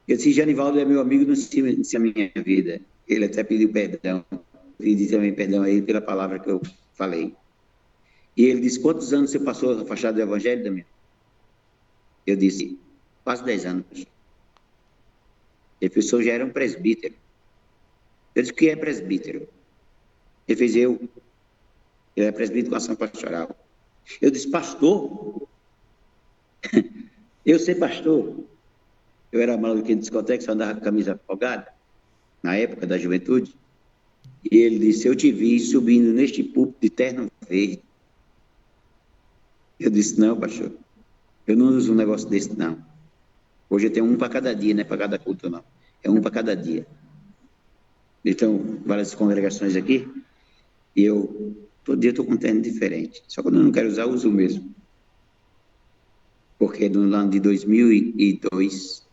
Eu disse, Genivaldo é meu amigo, não se a minha vida. Ele até pediu perdão, pedi também perdão a ele pela palavra que eu falei. E ele disse, quantos anos você passou afastado do Evangelho, Damião? Eu disse, quase 10 anos. Ele pensou, já era um presbítero. Eu disse, o que é presbítero? Ele fez, ele é presbítero com ação pastoral. Eu disse, pastor? Eu sei pastor. Eu era maluco de discoteca, só andava com camisa folgada, na época da juventude. E ele disse, eu te vi subindo neste púlpito de terno verde. Eu disse, não, pastor, eu não uso um negócio desse, não. Hoje eu tenho um para cada dia, não é para cada culto, não. É um para cada dia. Então, várias congregações aqui, e todo dia estou com um terno diferente. Só quando eu não quero usar, eu uso o mesmo. Porque no ano de 2002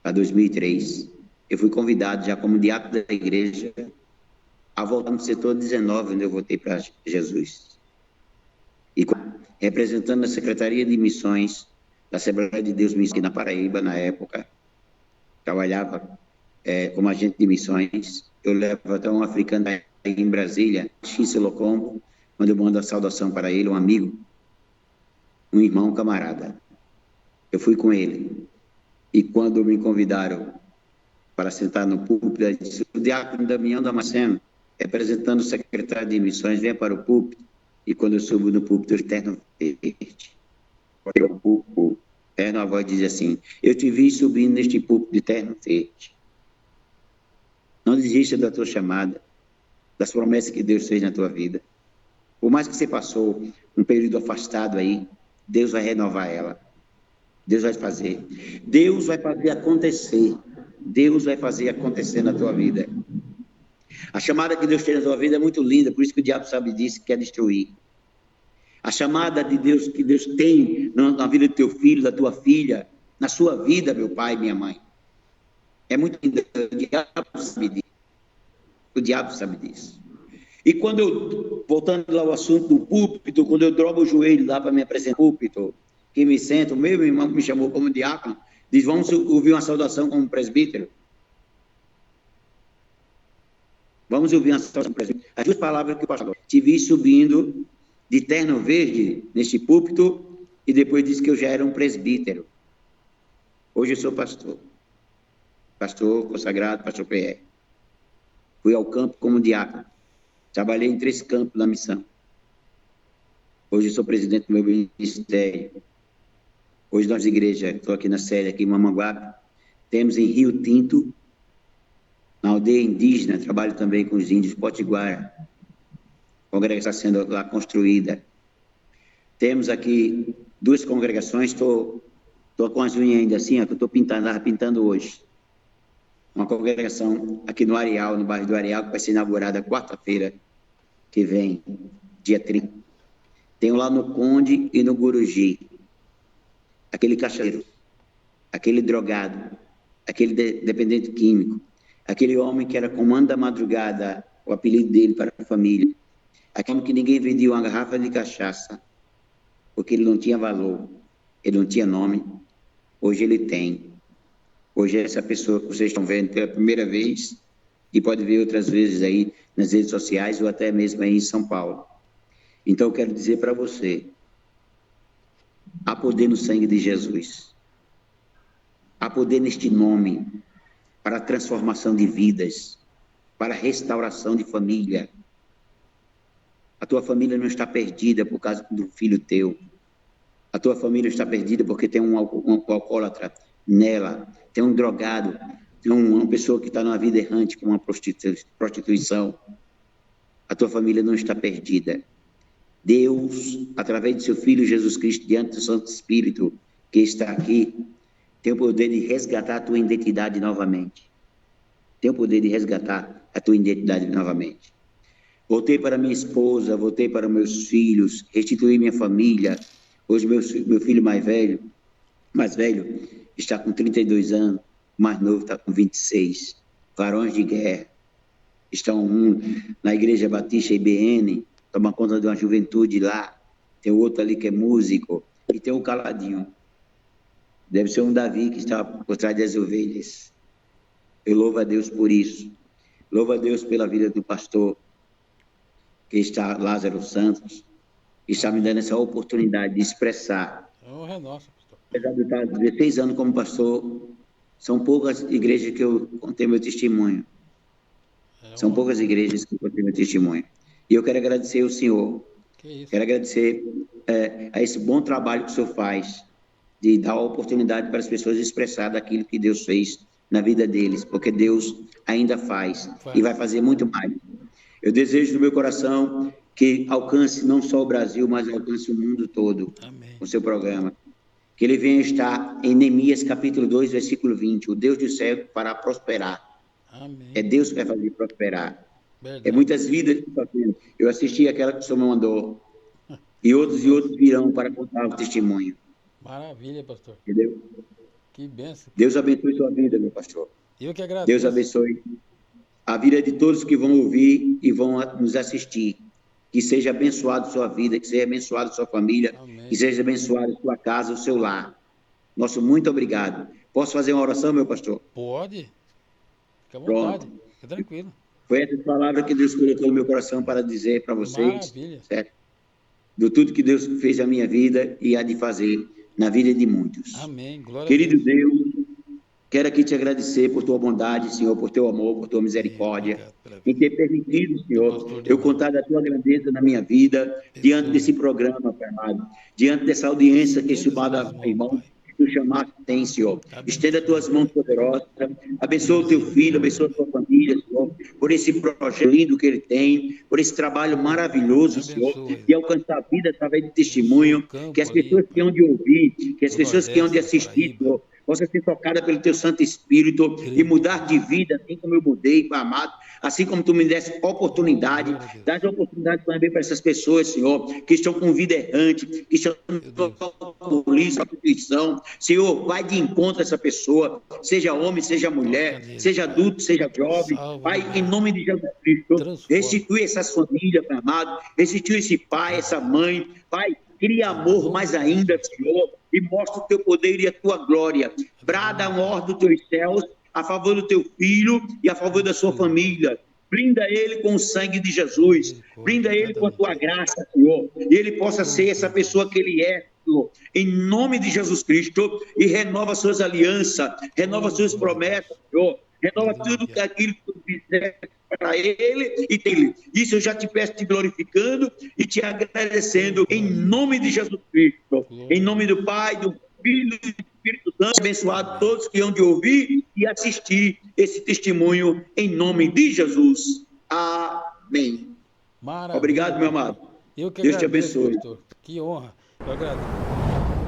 a 2003, eu fui convidado já como diácono da igreja a voltar no setor 19, onde eu voltei para Jesus. E representando a Secretaria de Missões da Assembleia de Deus aqui na Paraíba, na época, trabalhava como agente de missões. Eu levo até um africano aí em Brasília, Xince Locombo, onde eu mando a saudação para ele, um amigo, um irmão, um camarada. Eu fui com ele. E quando me convidaram para sentar no púlpito, eu disse, o diácono Damião Damasceno, representando o secretário de missões, venha para o púlpito. E quando eu subo no púlpito, eu terno verde. O terno, a voz diz assim, eu te vi subindo neste púlpito de terno verde. Não desista da tua chamada, das promessas que Deus fez na tua vida. Por mais que você passou um período afastado aí, Deus vai renovar ela. Deus vai fazer. Deus vai fazer acontecer. Deus vai fazer acontecer na tua vida. A chamada que Deus tem na tua vida é muito linda, por isso que o diabo sabe disso, que quer destruir. A chamada de Deus que Deus tem na vida do teu filho, da tua filha, na sua vida, meu pai e minha mãe, é muito linda. O diabo sabe disso. O diabo sabe disso. E quando eu, voltando lá ao assunto do púlpito, quando eu drogo o joelho lá para me apresentar no púlpito, que me sento, o meu irmão que me chamou como diácono, diz, vamos ouvir uma saudação como presbítero. Vamos ouvir uma saudação como presbítero. As duas palavras que o pastor te vi subindo de terno verde neste púlpito e depois disse que eu já era um presbítero. Hoje eu sou pastor. Pastor consagrado, pastor PR. Fui ao campo como diácono. Trabalhei em 3 campos na missão. Hoje eu sou presidente do meu ministério. Hoje nós, igreja, estou aqui na sede, aqui em Mamanguape, temos em Rio Tinto, na aldeia indígena, trabalho também com os índios Potiguara. A congregação está sendo lá construída. Temos aqui 2 congregações, estou com as unhas ainda assim, que eu estou pintando hoje. Uma congregação aqui no Areal, no bairro do Areal, que vai ser inaugurada quarta-feira que vem, dia 30. Tenho lá no Conde e no Guruji, aquele cachaceiro, aquele drogado, aquele dependente químico, aquele homem que era comando da madrugada, o apelido dele para a família, aquele homem que ninguém vendia uma garrafa de cachaça, porque ele não tinha valor, ele não tinha nome, hoje ele tem. Hoje é essa pessoa que vocês estão vendo pela primeira vez, e pode ver outras vezes aí nas redes sociais ou até mesmo aí em São Paulo. Então eu quero dizer para você, há poder no sangue de Jesus. Há poder neste nome para a transformação de vidas, para a restauração de família. A tua família não está perdida por causa do filho teu. A tua família está perdida porque tem um alcoólatra nela, tem um drogado, tem uma pessoa que está numa vida errante com uma prostituição. A tua família não está perdida. Deus, através de seu Filho Jesus Cristo, diante do Santo Espírito que está aqui, tem o poder de resgatar a tua identidade novamente. Tem o poder de resgatar a tua identidade novamente. Voltei para minha esposa, voltei para meus filhos, restituí minha família. Hoje meu filho mais velho está com 32 anos, o mais novo está com 26. Varões de guerra. Estão na Igreja Batista IBN, toma conta de uma juventude lá. Tem outro ali que é músico. E tem um caladinho. Deve ser um Davi que está por trás das ovelhas. Eu louvo a Deus por isso. Louvo a Deus pela vida do pastor, que está, Lázaro Santos, que está me dando essa oportunidade de expressar. É nossa, pastor. Apesar de estar 16 anos como pastor, são poucas igrejas que eu contei meu testemunho. São poucas igrejas que continuam testemunho. E eu quero agradecer ao senhor. Quero agradecer a esse bom trabalho que o senhor faz, de dar a oportunidade para as pessoas expressar daquilo que Deus fez na vida deles, porque Deus ainda faz e vai fazer muito mais. Eu desejo do meu coração que alcance não só o Brasil, mas alcance o mundo todo. Amém. Com o seu programa. Que ele venha estar em Neemias capítulo 2, versículo 20. O Deus do céu fará prosperar. Amém. É Deus que vai fazer prosperar. Verdade. É muitas vidas que estão fazendo. Eu assisti aquela que o senhor me mandou. E outros virão para contar o testemunho. Maravilha, pastor. Entendeu? Que bênção. Deus abençoe sua vida, meu pastor. Eu que agradeço. Deus abençoe a vida de todos que vão ouvir e vão nos assistir. Que seja abençoado sua vida, que seja abençoado sua família, amém, que seja abençoado sua casa, o seu lar. Nosso muito obrigado. Posso fazer uma oração, meu pastor? Pode. Fica à vontade. Fica tranquilo. Foi essa palavra que Deus colocou no meu coração para dizer para vocês. Maravilha. Certo? Do tudo que Deus fez na minha vida e há de fazer na vida de muitos. Amém. Glória Querido Deus, quero aqui te agradecer por tua bondade, Senhor, por teu amor, por tua misericórdia, em ter permitido, Senhor, eu contar da tua grandeza na minha vida, diante desse programa, Pai amado, diante dessa audiência que esse amado irmão que tu chamaste tem, Senhor. Estenda as tuas mãos poderosas, abençoa o teu filho, abençoa a tua família, Senhor, por esse projeto lindo que ele tem, por esse trabalho maravilhoso, Senhor, de alcançar a vida através de testemunho, que as pessoas que hão de ouvir, que as pessoas que hão de assistir, Senhor, possa ser tocada pelo teu Santo Espírito e mudar de vida, assim como eu mudei, Pai amado, assim como tu me deste oportunidade, dá oportunidade também para essas pessoas, Senhor, que estão com vida errante, que estão com polícia, prostituição. Senhor, vai de encontro a essa pessoa, seja homem, seja mulher, seja adulto, seja jovem, Pai, em nome de Jesus Cristo, restitui essas famílias, Pai amado, restitui esse pai, essa mãe, Pai, cria amor mais ainda, Senhor, e mostra o teu poder e a tua glória. Brada a ordem dos teus céus a favor do teu filho e a favor da sua família. Brinda ele com o sangue de Jesus. Brinda ele com a tua graça, Senhor. E ele possa ser essa pessoa que ele é, Senhor. Em nome de Jesus Cristo. E renova suas alianças. Renova suas promessas, Senhor. Renova tudo aquilo que tu fizer para ele e dele. Isso eu já te peço, te glorificando e te agradecendo em nome de Jesus Cristo. Em nome do Pai, do Filho e do Espírito Santo. Abençoado todos que hão de ouvir e assistir esse testemunho em nome de Jesus. Amém. Maravilha. Obrigado, meu amado. Eu que Deus agradeço, te abençoe. pastor. Que honra. Eu agradeço.